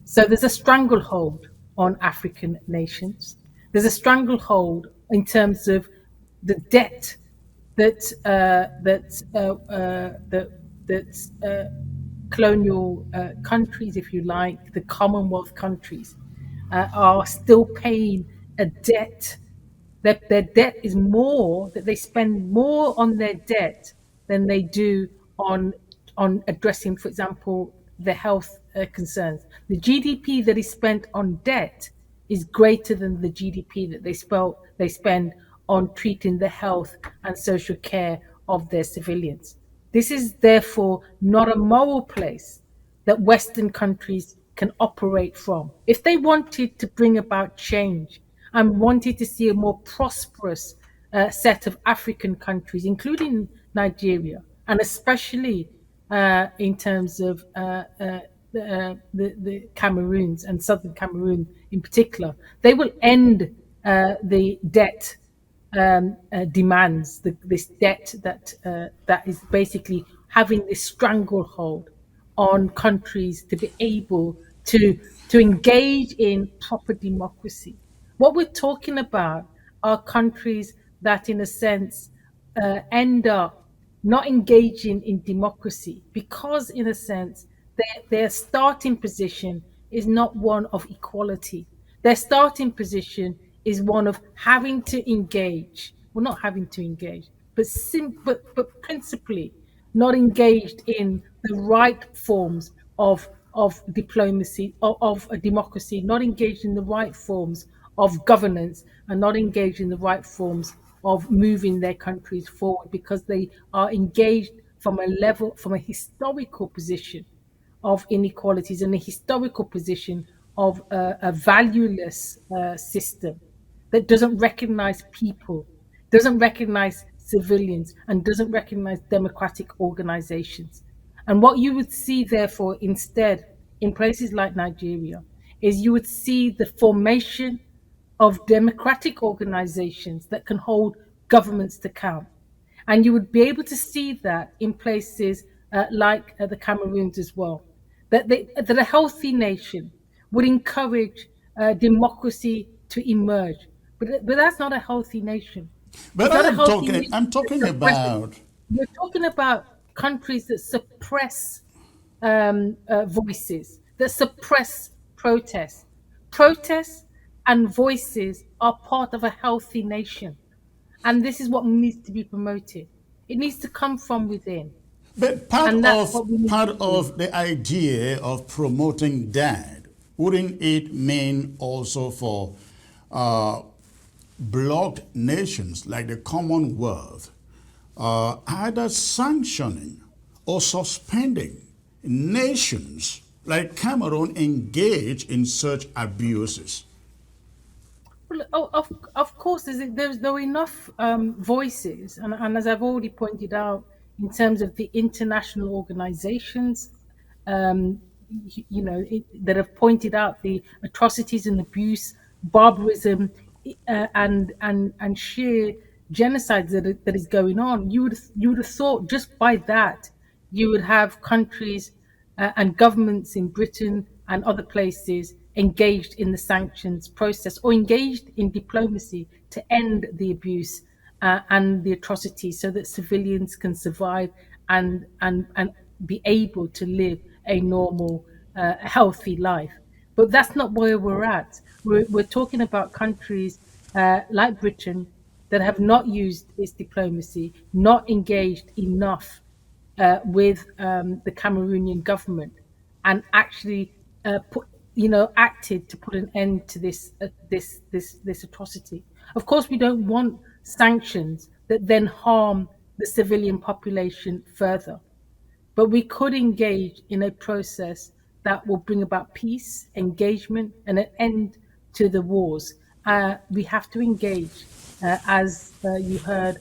So there's a stranglehold on African nations. There's a stranglehold in terms of the debt that colonial countries, if you like, the Commonwealth countries, are still paying a debt. That their debt is more, that they spend more on their debt than they do on addressing, for example, the health concerns. The GDP that is spent on debt is greater than the GDP that they spend on treating the health and social care of their civilians. This is therefore not a moral place that Western countries can operate from. If they wanted to bring about change and wanted to see a more prosperous set of African countries, including Nigeria, and especially in terms of the Cameroons and Southern Cameroon in particular, they will end the debt demands, this debt that is basically having this stranglehold on countries to be able to engage in proper democracy. What we're talking about are countries that, in a sense, end up not engaging in democracy because, in a sense, their starting position is not one of equality. Their starting position is one of having to engage, well, not having to engage, but principally not engaged in the right forms of diplomacy, of a democracy, not engaged in the right forms of governance, and not engaged in the right forms of moving their countries forward, because they are engaged from a historical position of inequalities and a historical position of a valueless system that doesn't recognize people, doesn't recognize civilians, and doesn't recognize democratic organizations. And what you would see, therefore, instead, in places like Nigeria, is you would see the formation of democratic organizations that can hold governments to account. And you would be able to see that in places like the Cameroons as well, that a healthy nation would encourage democracy to emerge. But that's not a healthy nation. But I'm talking about... We're talking about countries that suppress voices, that suppress protests. Protests and voices are part of a healthy nation. And this is what needs to be promoted. It needs to come from within. But part of the idea of promoting that, wouldn't it mean also for blocked nations like the Commonwealth either sanctioning or suspending nations like Cameroon engage in such abuses? Well, of course, there's no enough voices, and as I've already pointed out, in terms of the international organizations, that have pointed out the atrocities and abuse, barbarism, and sheer genocide that is going on. You would have thought just by that you would have countries and governments in Britain and other places engaged in the sanctions process or engaged in diplomacy to end the abuse and the atrocities, so that civilians can survive and be able to live a normal, healthy life. But that's not where we're at. We're talking about countries like Britain that have not used its diplomacy, not engaged enough with the Cameroonian government, and actually acted to put an end to this atrocity. Of course, we don't want sanctions that then harm the civilian population further. But we could engage in a process that will bring about peace, engagement, and an end to the wars. We have to engage, as you heard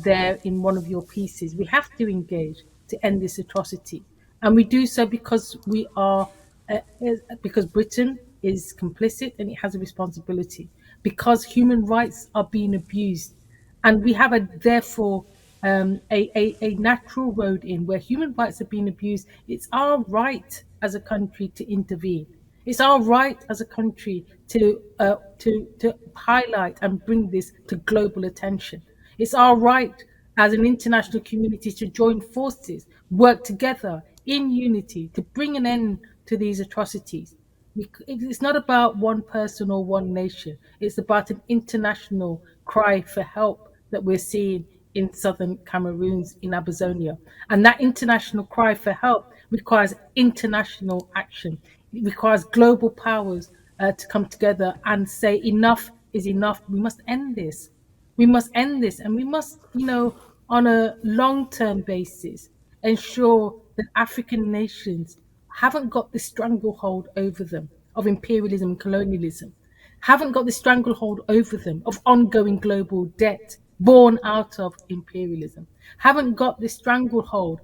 there in one of your pieces. We have to engage to end this atrocity, and we do so because we are, because Britain is complicit and it has a responsibility, because human rights are being abused, and we have therefore a natural road in where human rights are being abused. It's our right as a country to intervene. It's our right as a country to highlight and bring this to global attention. It's our right as an international community to join forces, work together in unity to bring an end to these atrocities. It's not about one person or one nation. It's about an international cry for help that we're seeing in Southern Cameroons, in Ambazonia. And that international cry for help requires international action. It requires global powers to come together and say enough is enough. We must end this. We must end this. And we must, on a long-term basis, ensure that African nations haven't got this stranglehold over them of imperialism and colonialism, haven't got this stranglehold over them of ongoing global debt born out of imperialism, haven't got this stranglehold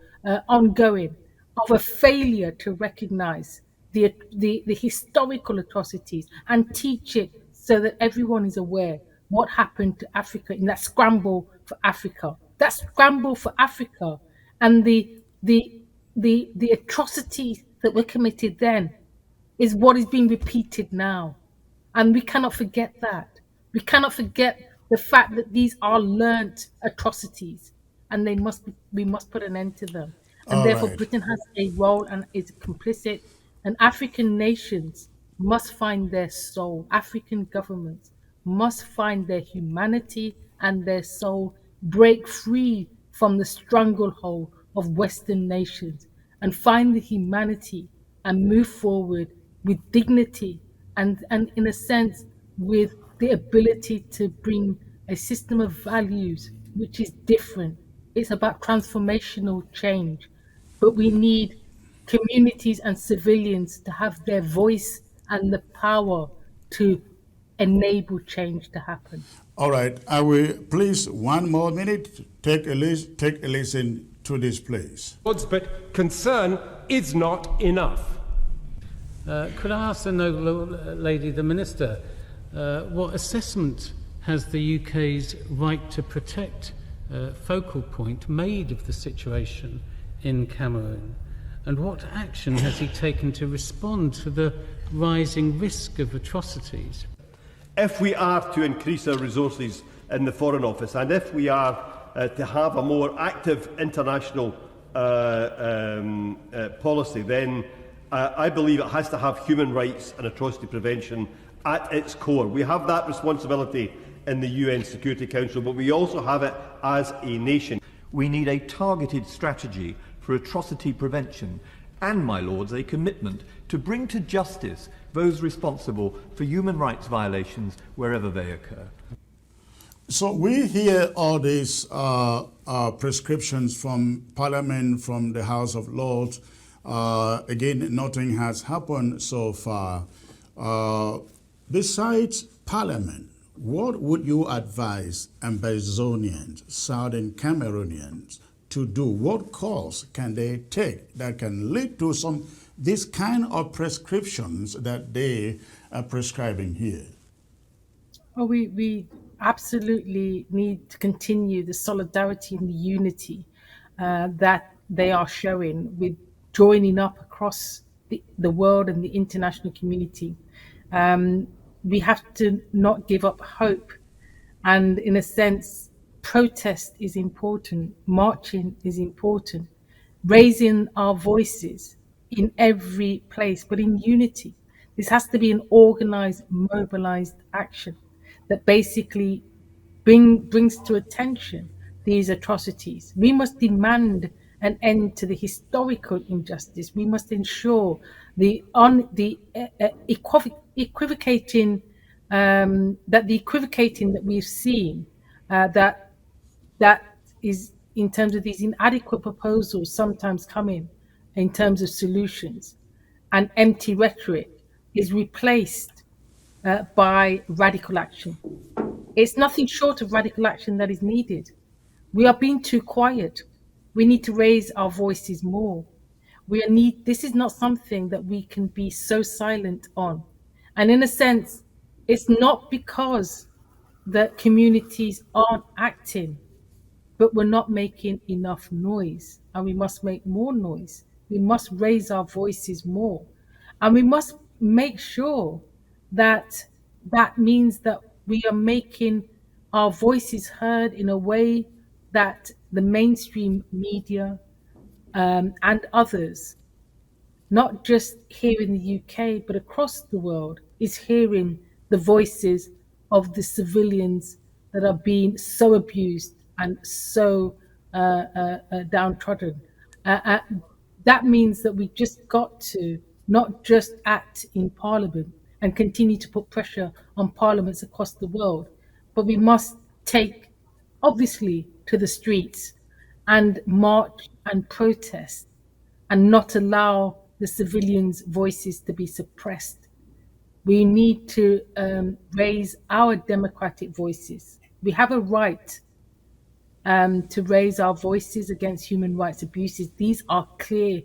ongoing of a failure to recognize the historical atrocities and teach it so that everyone is aware what happened to Africa in that scramble for Africa. That scramble for Africa and the atrocities that were committed then is what is being repeated now. And we cannot forget that. We cannot forget the fact that these are learnt atrocities and we must put an end to them. And All therefore, right. Britain has a role and is complicit. And African nations must find their soul. African governments must find their humanity and their soul, break free from the stranglehold of Western nations and find the humanity and move forward with dignity and in a sense with the ability to bring a system of values which is different. It's about transformational change, but we need communities and civilians to have their voice and the power to enable change to happen. All right. I will please 1 more minute. Take a listen to this, please. But concern is not enough. Could I ask the noble lady, the Minister, what assessment has the UK's right to protect focal point made of the situation in Cameroon? And what action has he taken to respond to the rising risk of atrocities? If we are to increase our resources in the Foreign Office and if we are to have a more active international policy, then I believe it has to have human rights and atrocity prevention at its core. We have that responsibility in the UN Security Council, but we also have it as a nation. We need a targeted strategy for atrocity prevention and, my lords, a commitment to bring to justice those responsible for human rights violations wherever they occur. So we hear all these prescriptions from Parliament, from the House of Lords. Again, nothing has happened so far. Besides Parliament, what would you advise Ambazonians, Southern Cameroonians to do? What course can they take that can lead to this kind of prescriptions that they are prescribing here? Well, we absolutely need to continue the solidarity and the unity that they are showing with joining up across the world and the international community. We have to not give up hope. And in a sense, protest is important, marching is important, raising our voices in every place, but in unity. This has to be an organized, mobilized action that basically brings to attention these atrocities. We must demand an end to the historical injustice. We must ensure the equivocating that we've seen that is in terms of these inadequate proposals sometimes coming in terms of solutions, and empty rhetoric is replaced by radical action. It's nothing short of radical action that is needed. We are being too quiet. We need to raise our voices more. This is not something that we can be so silent on. And in a sense, it's not because the communities aren't acting, but we're not making enough noise, and we must make more noise. We must raise our voices more, and we must make sure that that means that we are making our voices heard in a way that the mainstream media and others, not just here in the UK, but across the world, is hearing the voices of the civilians that are being so abused and so downtrodden. That means that we just got to not just act in Parliament and continue to put pressure on parliaments across the world, but we must take, obviously, to the streets and march and protest and not allow the civilians' voices to be suppressed. We need to raise our democratic voices. We have a right to raise our voices against human rights abuses. These are clear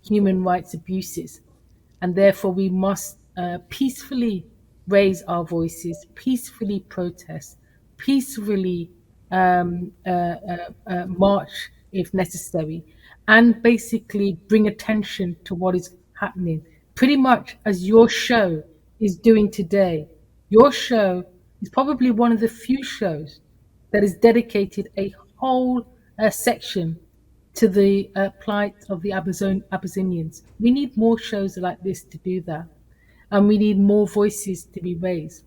human rights abuses, and therefore we must peacefully raise our voices, peacefully protest, peacefully march if necessary, and basically bring attention to what is happening, pretty much as your show is doing today. Your show is probably one of the few shows that is dedicated a whole section to the plight of the Amazonians. We need more shows like this to do that, and we need more voices to be raised.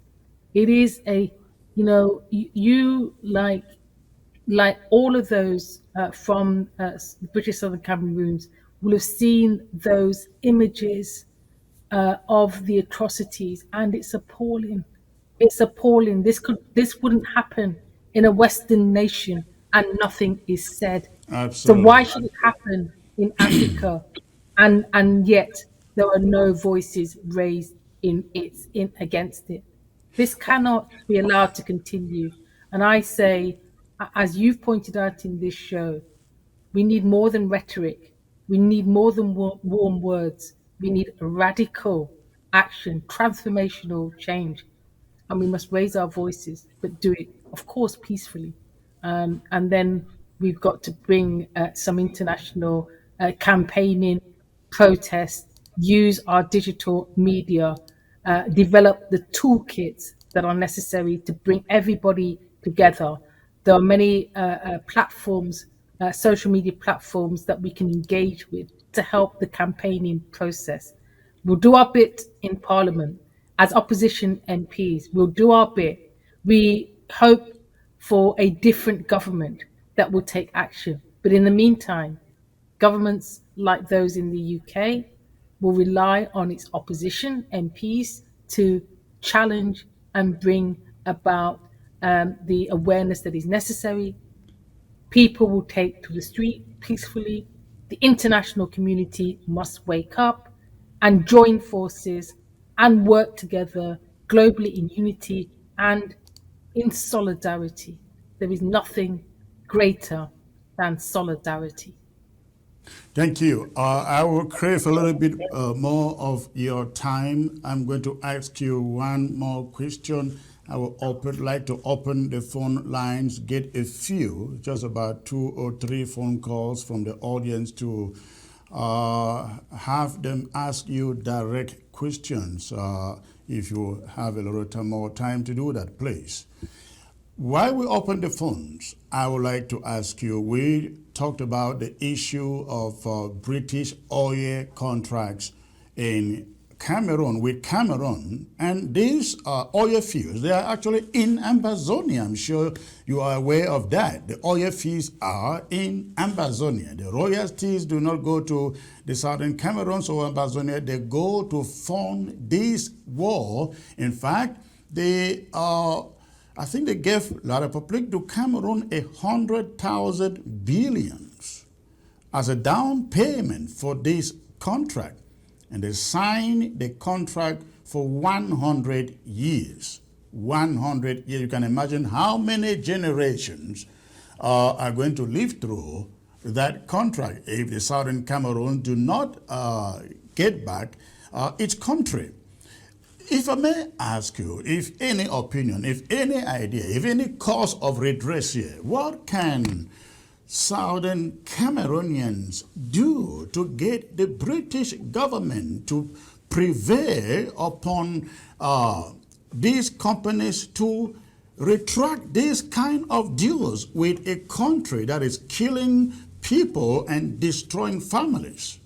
It is you like all of those from the British Southern Cameroons will have seen those images of the atrocities, and it's appalling. It's appalling. This wouldn't happen in a Western nation, and nothing is said. Absolutely. So why should it happen in Africa, and yet there are no voices raised in against it? This cannot be allowed to continue. And I say, as you've pointed out in this show, we need more than rhetoric. We need more than warm words. We need radical action, transformational change. And we must raise our voices, but do it, of course, peacefully. And then we've got to bring some international campaigning, protest, use our digital media, develop the toolkits that are necessary to bring everybody together. There are many platforms, social media platforms that we can engage with to help the campaigning process. We'll do our bit in Parliament as opposition MPs. We'll do our bit. We hope for a different government that will take action. But in the meantime, governments like those in the UK will rely on its opposition MPs to challenge and bring about the awareness that is necessary. People will take to the street peacefully. The international community must wake up and join forces and work together globally in unity and in solidarity. There is nothing greater than solidarity. Thank you. I will crave a little bit more of your time. I'm going to ask you one more question. I would like to open the phone lines, get a few, just about 2 or 3 phone calls from the audience to have them ask you direct questions. If you have a little more time to do that, please. While we open the phones, I would like to ask you, we talked about the issue of British oil contracts in Cameroon, with Cameroon, and these oil fields, they are actually in Ambazonia. I'm sure you are aware of that. The oil fields are in Ambazonia. The royalties do not go to the Southern Cameroons or Ambazonia. They go to fund this war. In fact, I think they gave La République du Cameroon 100,000 billions as a down payment for this contract. And they signed the contract for 100 years. 100 years. You can imagine how many generations are going to live through that contract if the Southern Cameroon do not get back its country. If I may ask you, if any opinion, if any idea, if any cause of redress here, what can Southern Cameroonians do to get the British government to prevail upon these companies to retract this kind of deals with a country that is killing people and destroying families?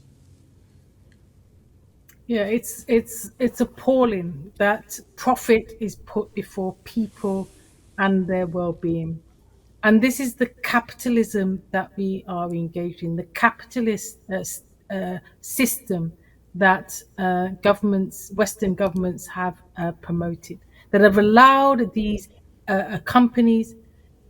Yeah, it's appalling that profit is put before people and their well-being. And this is the capitalism that we are engaged in, the capitalist system that Western governments have promoted, that have allowed these companies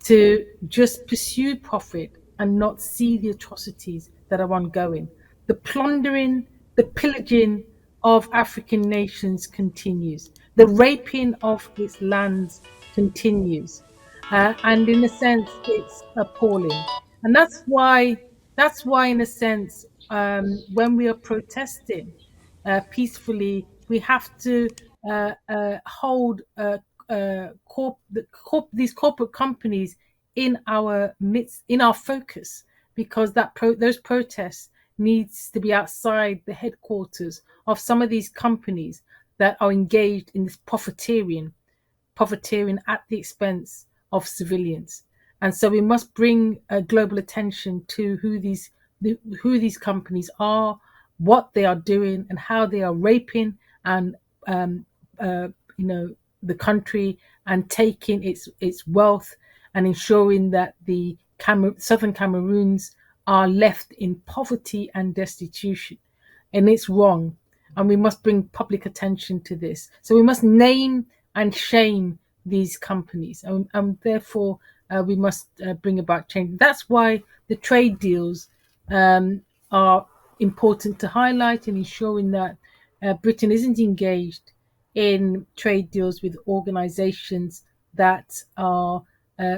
to just pursue profit and not see the atrocities that are ongoing. The plundering, the pillaging of African nations continues. The raping of its lands continues. And in a sense, it's appalling. And that's why, in a sense, when we are protesting peacefully, we have to hold these corporate companies in our midst, in our focus, because those protests needs to be outside the headquarters of some of these companies that are engaged in this profiteering at the expense of civilians. And so we must bring global attention to who these companies are, what they are doing, and how they are raping and the country and taking its wealth and ensuring that the Southern Cameroons are left in poverty and destitution. And it's wrong. And we must bring public attention to this. So we must name and shame these companies. And therefore, we must bring about change. That's why the trade deals are important to highlight, in ensuring that Britain isn't engaged in trade deals with organizations that are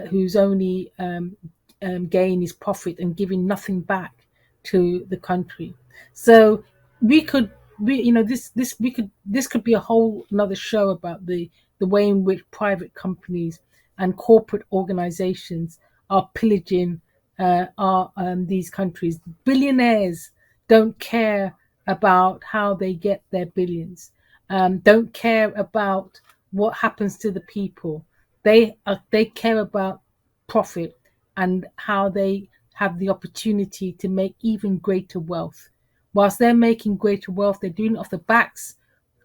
whose only gain is profit and giving nothing back to the country. So this could be a whole another show about the way in which private companies and corporate organizations are pillaging these countries. Billionaires don't care about how they get their billions, don't care about what happens to the people. They care about profit and how they have the opportunity to make even greater wealth. Whilst they're making greater wealth, they're doing it off the backs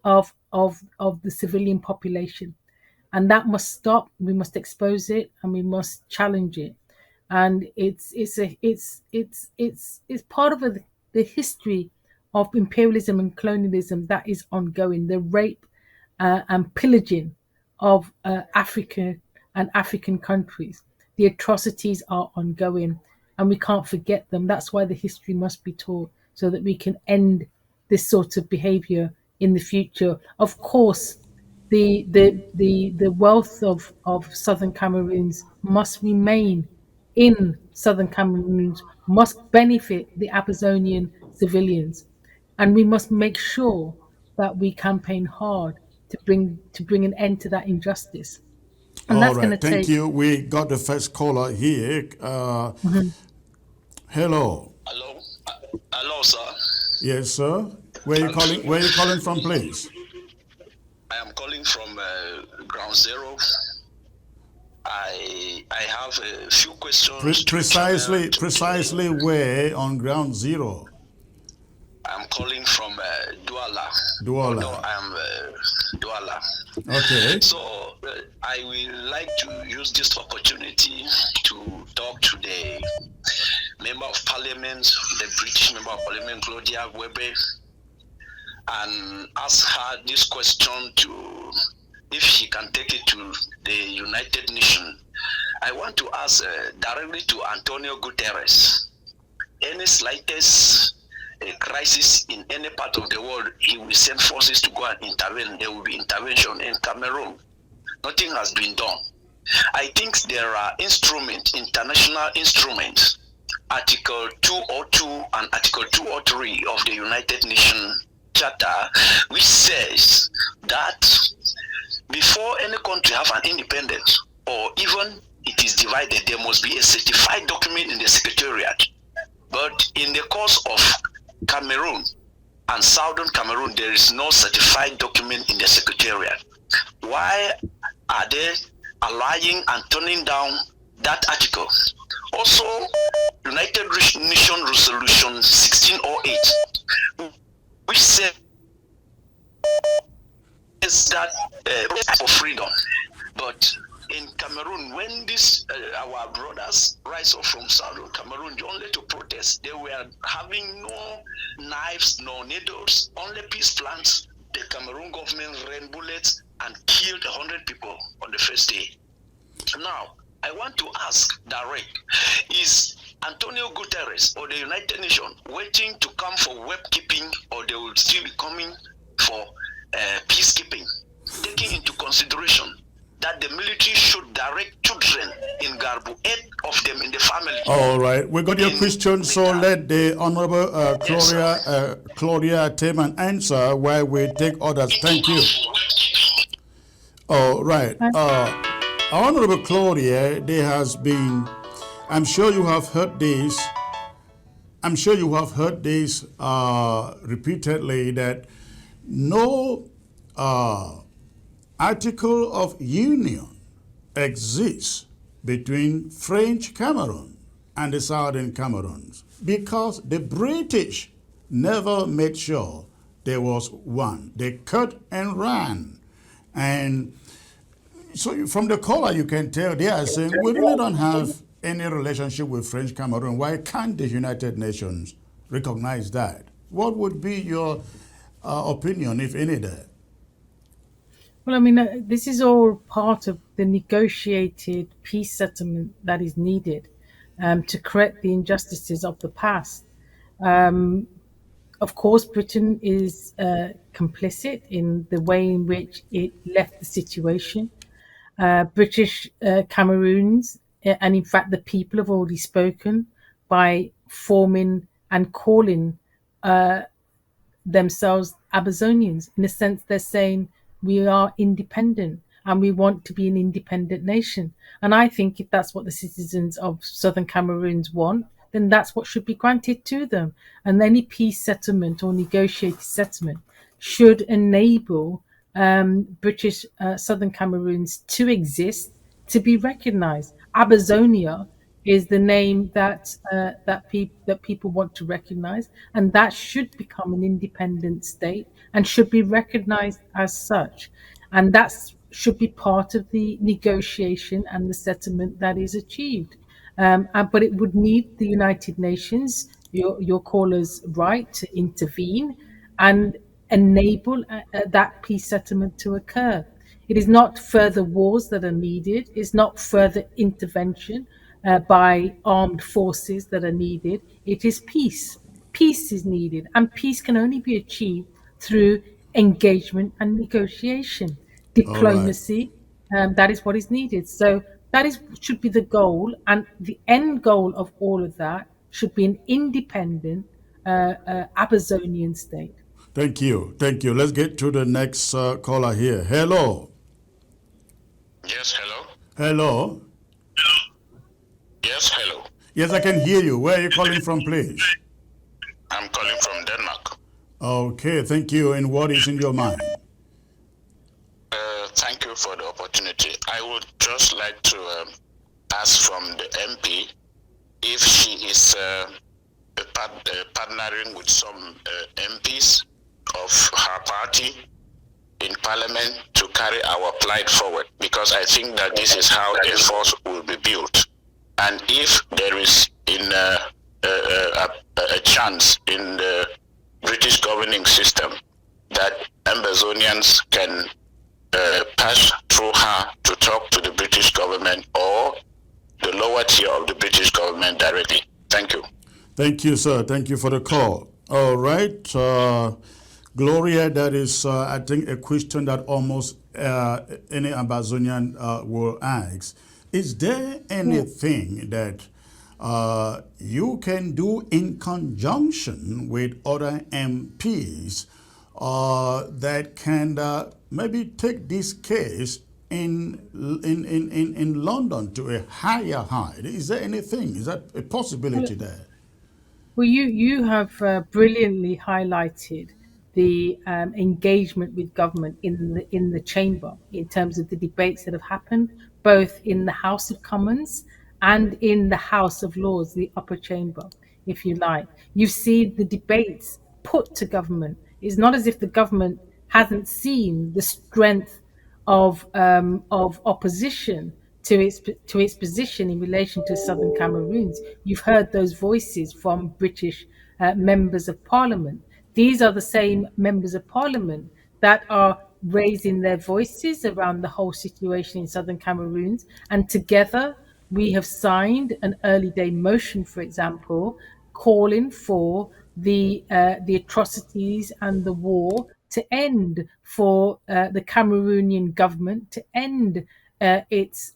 of the civilian population, and that must stop. We must expose it and we must challenge it. And it's part of the history of imperialism and colonialism that is ongoing. The rape and pillaging of Africa and African countries. The atrocities are ongoing, and we can't forget them. That's why the history must be taught, so that we can end this sort of behavior in the future. Of course, the wealth of Southern Cameroons must remain in Southern Cameroons, must benefit the Ambazonian civilians, and we must make sure that we campaign hard to bring an end to that injustice. And all that's right, going to take. Thank you. We got the first caller here. Hello. Hello, sir. Yes, sir. Where are you calling from, please? I am calling from Ground Zero. I have a few questions. Precisely where on Ground Zero? I'm calling from Douala. Douala. No, I'm Douala. Okay. So I will like to use this opportunity to talk to the Member of Parliament, the British Member of Parliament, Claudia Webbe, and ask her this question if she can take it to the United Nations. I want to ask directly to Antonio Guterres, any slightest crisis in any part of the world, he will send forces to go and intervene. There will be intervention in Cameroon. Nothing has been done. I think there are instruments, international instruments, Article 202 and Article 203 of the United Nations Charter, which says that before any country have an independence, or even it is divided, there must be a certified document in the Secretariat. But in the course of Cameroon and Southern Cameroon, there is no certified document in the Secretariat. Why are they allowing and turning down that article? Also, United Nations Resolution 1608, which says that for freedom. But in Cameroon, when our brothers rise up from Southern Cameroon, only to protest, they were having no knives, no needles, only peace plans. The Cameroon government ran bullets and killed 100 people on the first day. Now, I want to ask direct, is Antonio Guterres or the United Nations waiting to come for web keeping, or they will still be coming for peacekeeping, taking into consideration that the military should direct children in Garbu, 8 of them in the family. All right, we got your question, so let the Honorable Claudia Teman answer while we take orders. Thank you. All right. Honorable Claudia, there has been, I'm sure you have heard this, repeatedly, that no article of union exists between French Cameroon and the Southern Cameroons because the British never made sure there was one. They cut and ran. And so from the caller, you can tell they are saying, we really don't have any relationship with French Cameroon. Why can't the United Nations recognize that? What would be your opinion, if any, there? Well, I mean, this is all part of the negotiated peace settlement that is needed to correct the injustices of the past. Of course, Britain is complicit in the way in which it left the situation. British Cameroons, and in fact the people have already spoken by forming and calling themselves Ambazonians. In a sense, they're saying we are independent and we want to be an independent nation. And I think if that's what the citizens of Southern Cameroons want, then that's what should be granted to them. And any peace settlement or negotiated settlement should enable British Southern Cameroons to exist, to be recognized. Ambazonia is the name that people want to recognize, and that should become an independent state and should be recognized as such. And that should be part of the negotiation and the settlement that is achieved. But it would need the United Nations, your caller's right, to intervene and enable that peace settlement to occur. It is not further wars that are needed. It's not further intervention by armed forces that are needed. It is peace. Peace is needed, and peace can only be achieved through engagement and negotiation. Diplomacy, that is what is needed. So that should be the goal, and the end goal of all of that should be an independent Ambazonian state. Thank you. Thank you. Let's get to the next caller here. Hello. Yes, hello. Hello. Yes, hello. Yes, I can hear you. Where are you calling from, please? I'm calling from Denmark. Okay, thank you. And what is in your mind? Thank you for the opportunity. I would just like to ask from the MP if she is partnering with some MPs of her party in Parliament to carry our plight forward, because I think that this is how a force will be built. And if there is a chance in the British governing system that Ambazonians can pass through through her to talk to the British government or the lower tier of the British government directly. Thank you. Thank you, sir. Thank you for the call. All right. Gloria, that is, I think, a question that almost any Ambazonian will ask. Is there anything that you can do in conjunction with other MPs that can maybe take this case in London to a higher height? Is there anything? Is that a possibility there? Well, you have brilliantly highlighted the engagement with government in the chamber in terms of the debates that have happened both in the House of Commons and in the House of Lords, the upper chamber, if you like. You see the debates put to government. It's not as if the government hasn't seen the strength of opposition to its position in relation to Southern Cameroons. You've heard those voices from British members of Parliament. These are the same members of Parliament that are raising their voices around the whole situation in Southern Cameroons, and together we have signed an early day motion, for example, calling for the atrocities and the war to end, for the Cameroonian government to end its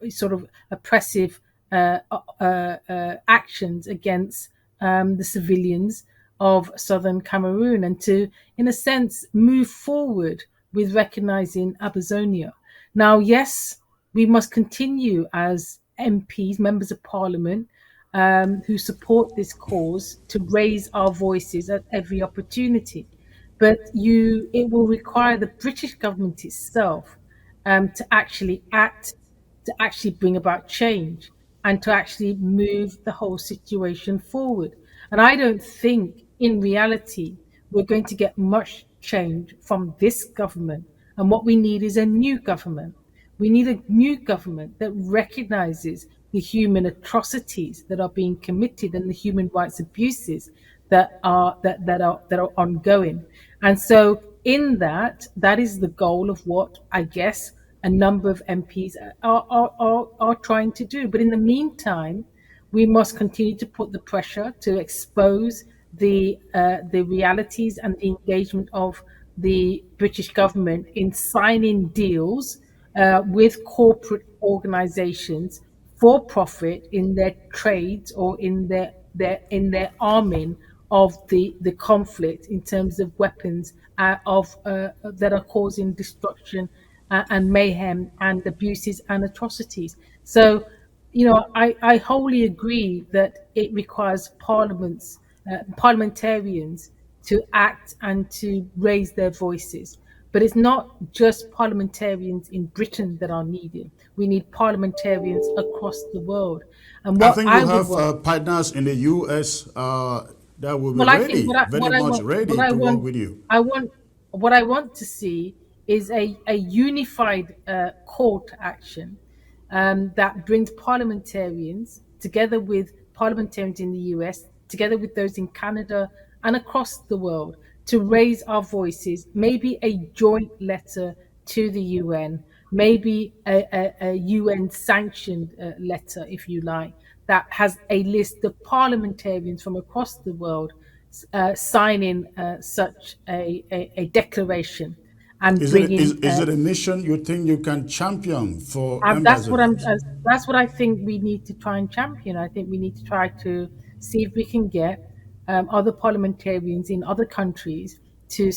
sort of oppressive actions against the civilians of Southern Cameroon, and to, in a sense, move forward with recognizing Ambazonia. Now, yes, we must continue as MPs, members of Parliament, who support this cause, to raise our voices at every opportunity. But it will require the British government itself to actually act, to actually bring about change, and to actually move the whole situation forward. And I don't think, in reality, we're going to get much change from this government. And what we need is a new government. We need a new government that recognizes the human atrocities that are being committed and the human rights abuses that are ongoing. And so, in that is the goal of what I guess a number of MPs are trying to do. But in the meantime, we must continue to put the pressure to expose the realities and the engagement of the British government in signing deals with corporate organizations for profit in their trades or in their arming of the conflict in terms of weapons that are causing destruction and mayhem and abuses and atrocities. So, I wholly agree that it requires parliamentarians to act and to raise their voices. But it's not just parliamentarians in Britain that are needed. We need parliamentarians across the world. And what I think you have partners in the US that will be ready, very much ready to work with you. What I want to see is a unified call to action that brings parliamentarians together with parliamentarians in the US, together with those in Canada and across the world, to raise our voices, maybe a joint letter to the UN, maybe a UN sanctioned letter, if you like, that has a list of parliamentarians from across the world signing such a declaration. And is it a mission you think you can champion for ambassadors? That's what I think we need to try and champion. I think we need to try to see if we can get other parliamentarians in other countries to,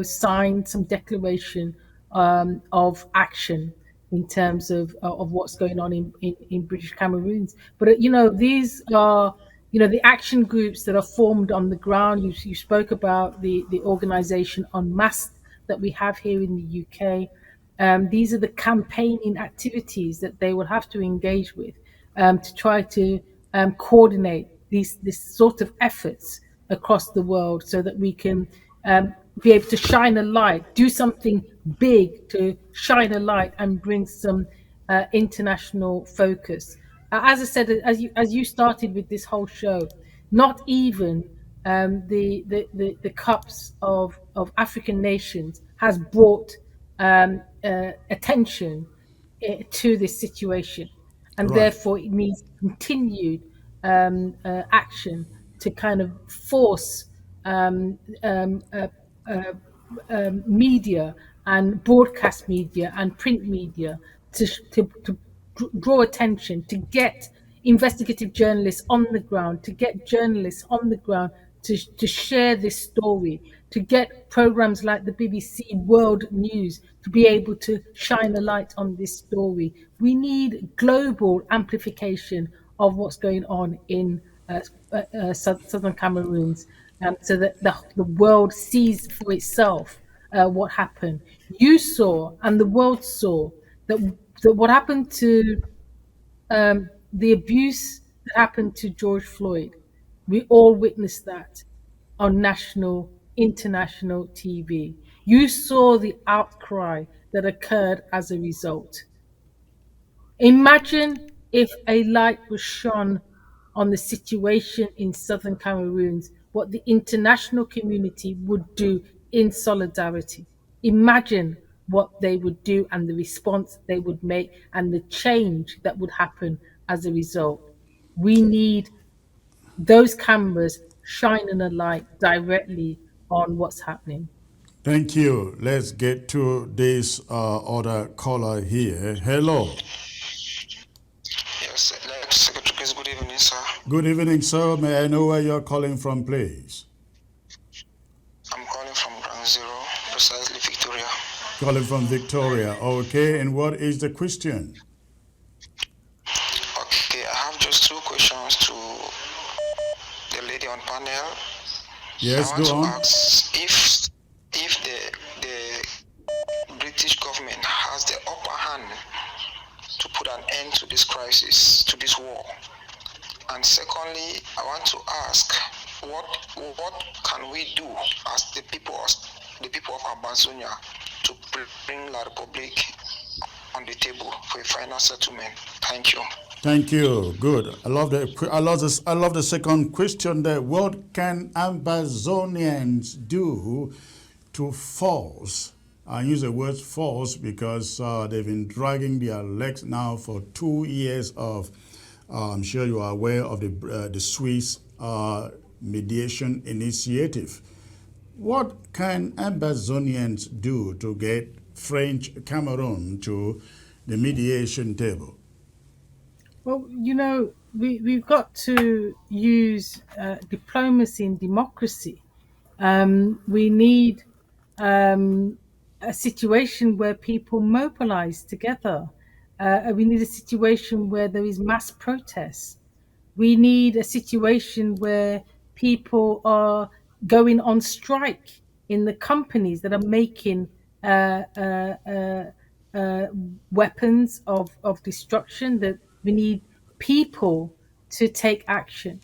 sign some declaration of action in terms of what's going on in British Cameroons. But these are the action groups that are formed on the ground. You spoke about the organisation En Masse that we have here in the UK. These are the campaigning activities that they will have to engage with to try to coordinate this sort of efforts across the world, so that we can be able to shine a light, do something big to shine a light and bring some international focus. As I said, as you started with this whole show, not even the cups of African nations has brought attention to this situation, and Right. therefore it needs continued action to kind of force um, um, uh, uh, media and broadcast media and print media to draw attention, to get investigative journalists on the ground, to get journalists on the ground to share this story, to get programs like the BBC World News to be able to shine a light on this story. We need global amplification of what's going on in Southern Cameroons, so that the world sees for itself what happened. You saw, and the world saw, that, that what happened to the abuse that happened to George Floyd. We all witnessed that on national, international TV. You saw the outcry that occurred as a result. Imagine if a light was shone on the situation in Southern Cameroons, what the international community would do in solidarity. Imagine what they would do and the response they would make and the change that would happen as a result. We need those cameras shining a light directly on what's happening. Thank you. Let's get to this other caller here. Hello. Yes, Secretary, please, good evening, sir. Good evening, sir. May I know where you're calling from, please? I'm calling from Ground Zero, precisely Victoria. Calling from Victoria. Okay, and what is the question? Okay, I have just two questions to the lady on panel. Yes, I want go on. to ask if the British government has the upper hand to put an end to this crisis, to this war. And secondly, I want to ask what can we do as the people of Ambazonia to bring La Republique on the table for a final settlement? Thank you. Thank you. Good. I love the second question there. What can Ambazonians do to force? I use the word force because they've been dragging their legs now for 2 years of, I'm sure you are aware of the Swiss mediation initiative. What can Ambazonians do to get French Cameroon to the mediation table? Well, we've got to use diplomacy and democracy. We need a situation where people mobilize together. We need a situation where there is mass protests. We need a situation where people are going on strike in the companies that are making weapons of destruction. That we need people to take action.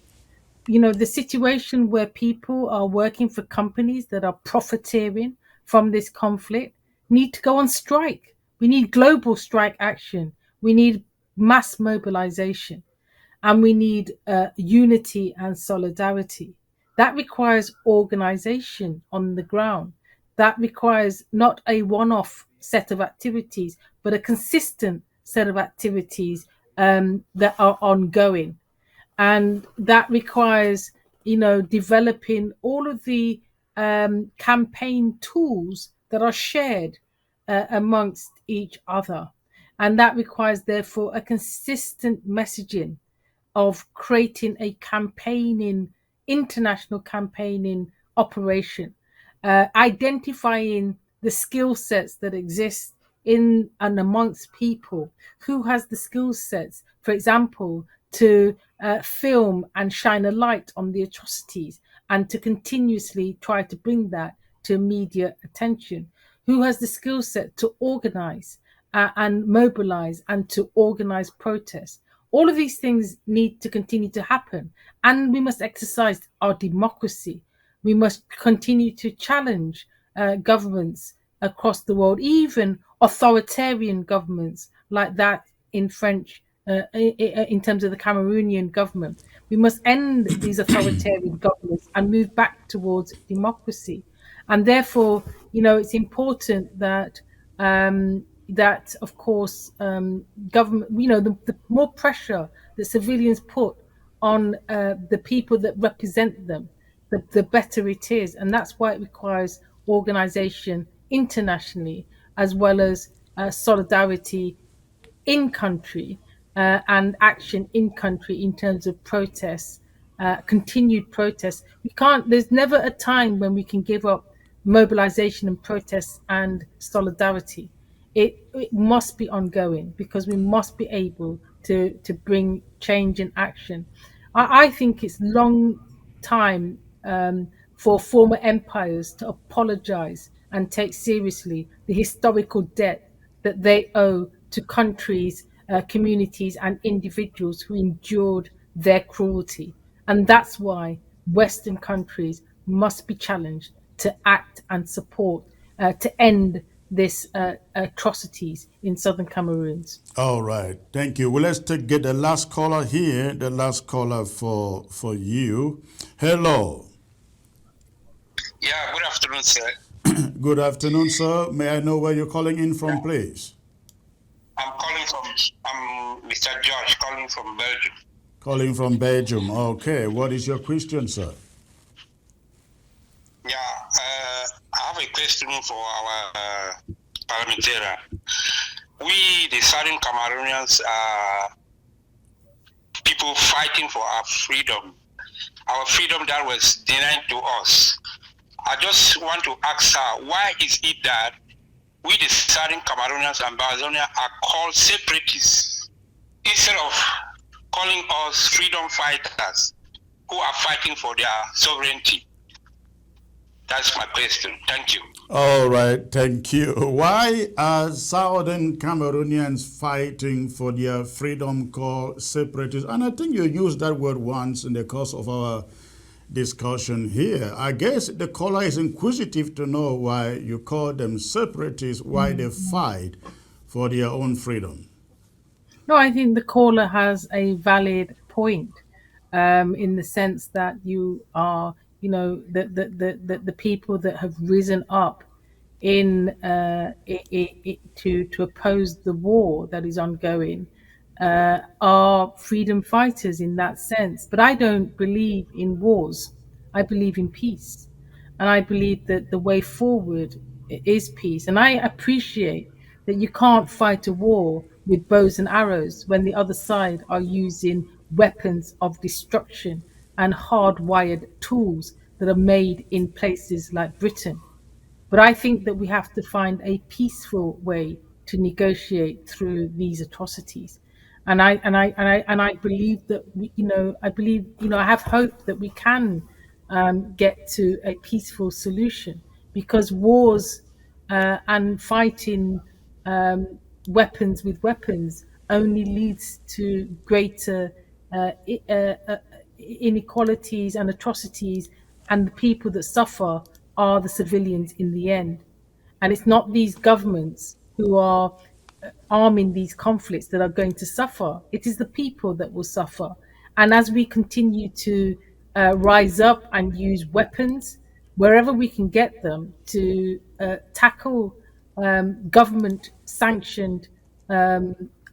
The situation where people are working for companies that are profiteering from this conflict need to go on strike. We need global strike action. We need mass mobilization, and we need unity and solidarity. That requires organization on the ground. That requires not a one-off set of activities, but a consistent set of activities that are ongoing. And that requires, developing all of the campaign tools that are shared amongst each other. And that requires, therefore, a consistent messaging of creating a international campaigning operation, identifying the skill sets that exist in and amongst people. Who has the skill sets, for example, to film and shine a light on the atrocities and to continuously try to bring that to media attention? Who has the skill set to organize and mobilize and to organize protests? All of these things need to continue to happen, and we must exercise our democracy. We must continue to challenge governments across the world, even authoritarian governments like that in French, in terms of the Cameroonian government. We must end these authoritarian governments and move back towards democracy. And therefore, it's important that that, of course, government, the more pressure that civilians put on the people that represent them, the better it is. And that's why it requires organization internationally, as well as solidarity in country, and action in country in terms of protests, continued protests. We can't, there's never a time when we can give up mobilization and protests and solidarity. It must be ongoing, because we must be able to bring change and action. I think it's long time for former empires to apologize and take seriously the historical debt that they owe to countries, communities, and individuals who endured their cruelty. And that's why Western countries must be challenged to act and support to end this atrocities in Southern Cameroons. All right, thank you. Well, let's get the last caller here. The last caller for you. Hello. Yeah, good afternoon, sir. Good afternoon, sir. May I know where you're calling in from, please? I'm Mr. George, calling from Belgium. Calling from Belgium. Okay, what is your question, sir? Yeah, I have a question for our parliamentarian. We, the Southern Cameroonians, are people fighting for our freedom that was denied to us. I just want to ask her, why is it that we, the Southern Cameroonians and Ambazonia, are called separatists instead of calling us freedom fighters who are fighting for their sovereignty? That's my question. Thank you. All right, thank you. Why are Southern Cameroonians fighting for their freedom called separatists? And I think you used that word once in the course of our discussion here. I guess the caller is inquisitive to know why you call them separatists, why they fight for their own freedom. No, I think the caller has a valid point, in the sense that you are, the people that have risen up in to oppose the war that is ongoing are freedom fighters in that sense. But I don't believe in wars. I believe in peace, and I believe that the way forward is peace. And I appreciate that you can't fight a war with bows and arrows when the other side are using weapons of destruction and hardwired tools that are made in places like Britain. But I think that we have to find a peaceful way to negotiate through these atrocities. And I believe that I have hope that we can get to a peaceful solution, because wars and fighting weapons with weapons only leads to greater inequalities and atrocities, and the people that suffer are the civilians in the end. And it's not these governments who are arming these conflicts that are going to suffer. It is the people that will suffer. And as we continue to rise up and use weapons wherever we can get them to tackle government sanctioned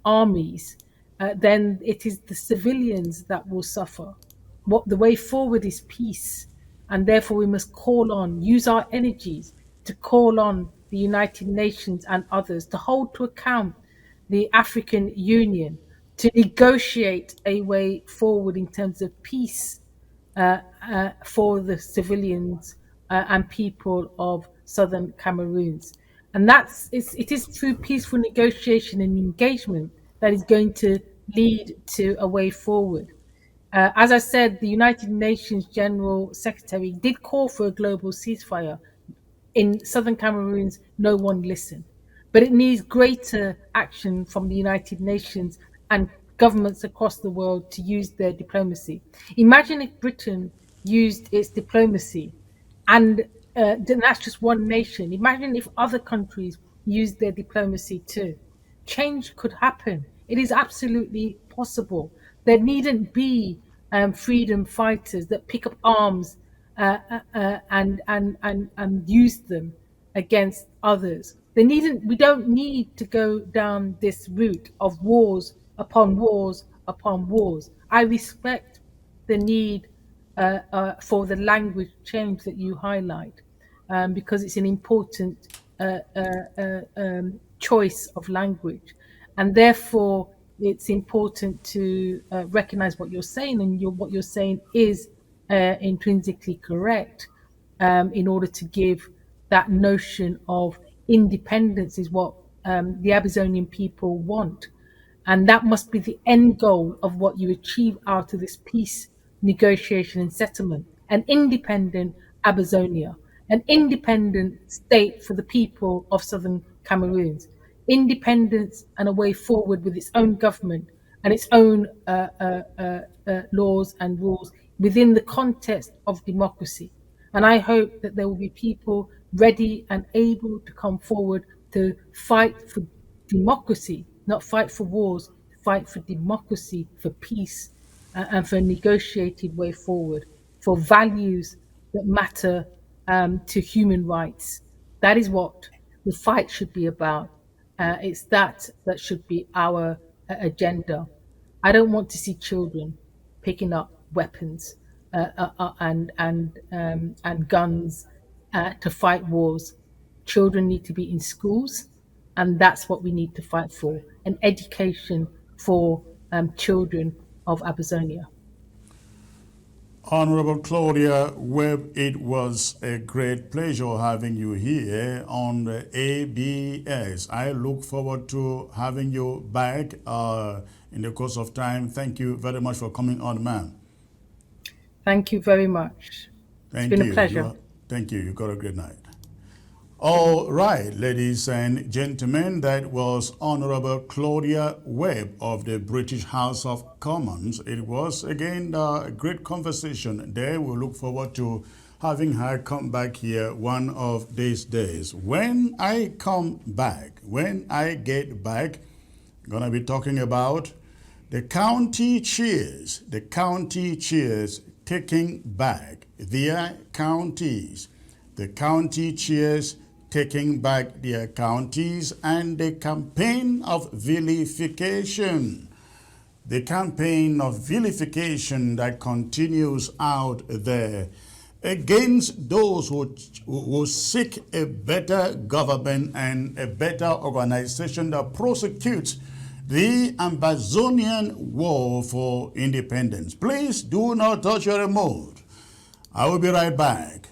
armies, then it is the civilians that will suffer. What the way forward is peace, and therefore we must use our energies to call on the United Nations and others to hold to account the African Union, to negotiate a way forward in terms of peace for the civilians and people of Southern Cameroons. And it is through peaceful negotiation and engagement that is going to lead to a way forward. As I said, the United Nations General Secretary did call for a global ceasefire. In Southern Cameroons, no one listened. But it needs greater action from the United Nations and governments across the world to use their diplomacy. Imagine if Britain used its diplomacy, and that's just one nation. Imagine if other countries used their diplomacy too. Change could happen. It is absolutely possible. There needn't be freedom fighters that pick up arms and use them against others. We don't need to go down this route of wars upon wars upon wars. I respect the need for the language change that you highlight, because it's an important choice of language, and therefore it's important to recognize what you're saying, and what you're saying is intrinsically correct, in order to give that notion of independence is what the Amazonian people want. And that must be the end goal of what you achieve out of this peace, negotiation, and settlement. An independent Ambazonia, an independent state for the people of Southern Cameroons, independence and a way forward with its own government and its own laws and rules within the context of democracy. And I hope that there will be people ready and able to come forward to fight for democracy, not fight for wars, fight for democracy, for peace, and for a negotiated way forward, for values that matter to human rights. That is what the fight should be about. It's that should be our agenda. I don't want to see children picking up weapons and guns to fight wars. Children need to be in schools, and that's what we need to fight for, an education for children of Ambazonia. Honorable Claudia Webb, it was a great pleasure having you here on the ABS. I look forward to having you back in the course of time. Thank you very much for coming on, ma'am. Thank you very much. It's been a pleasure. Thank you. You got a great night. All right, ladies and gentlemen, that was Honorable Claudia Webb of the British House of Commons. It was, again, a great conversation there. We look forward to having her come back here one of these days. When I get back, I'm going to be talking about the county chairs taking back their counties. The county chairs taking back their counties, and the campaign of vilification. The campaign of vilification that continues out there against those who seek a better government and a better organization that prosecutes the Ambazonian war for independence. Please do not touch your remote. I will be right back.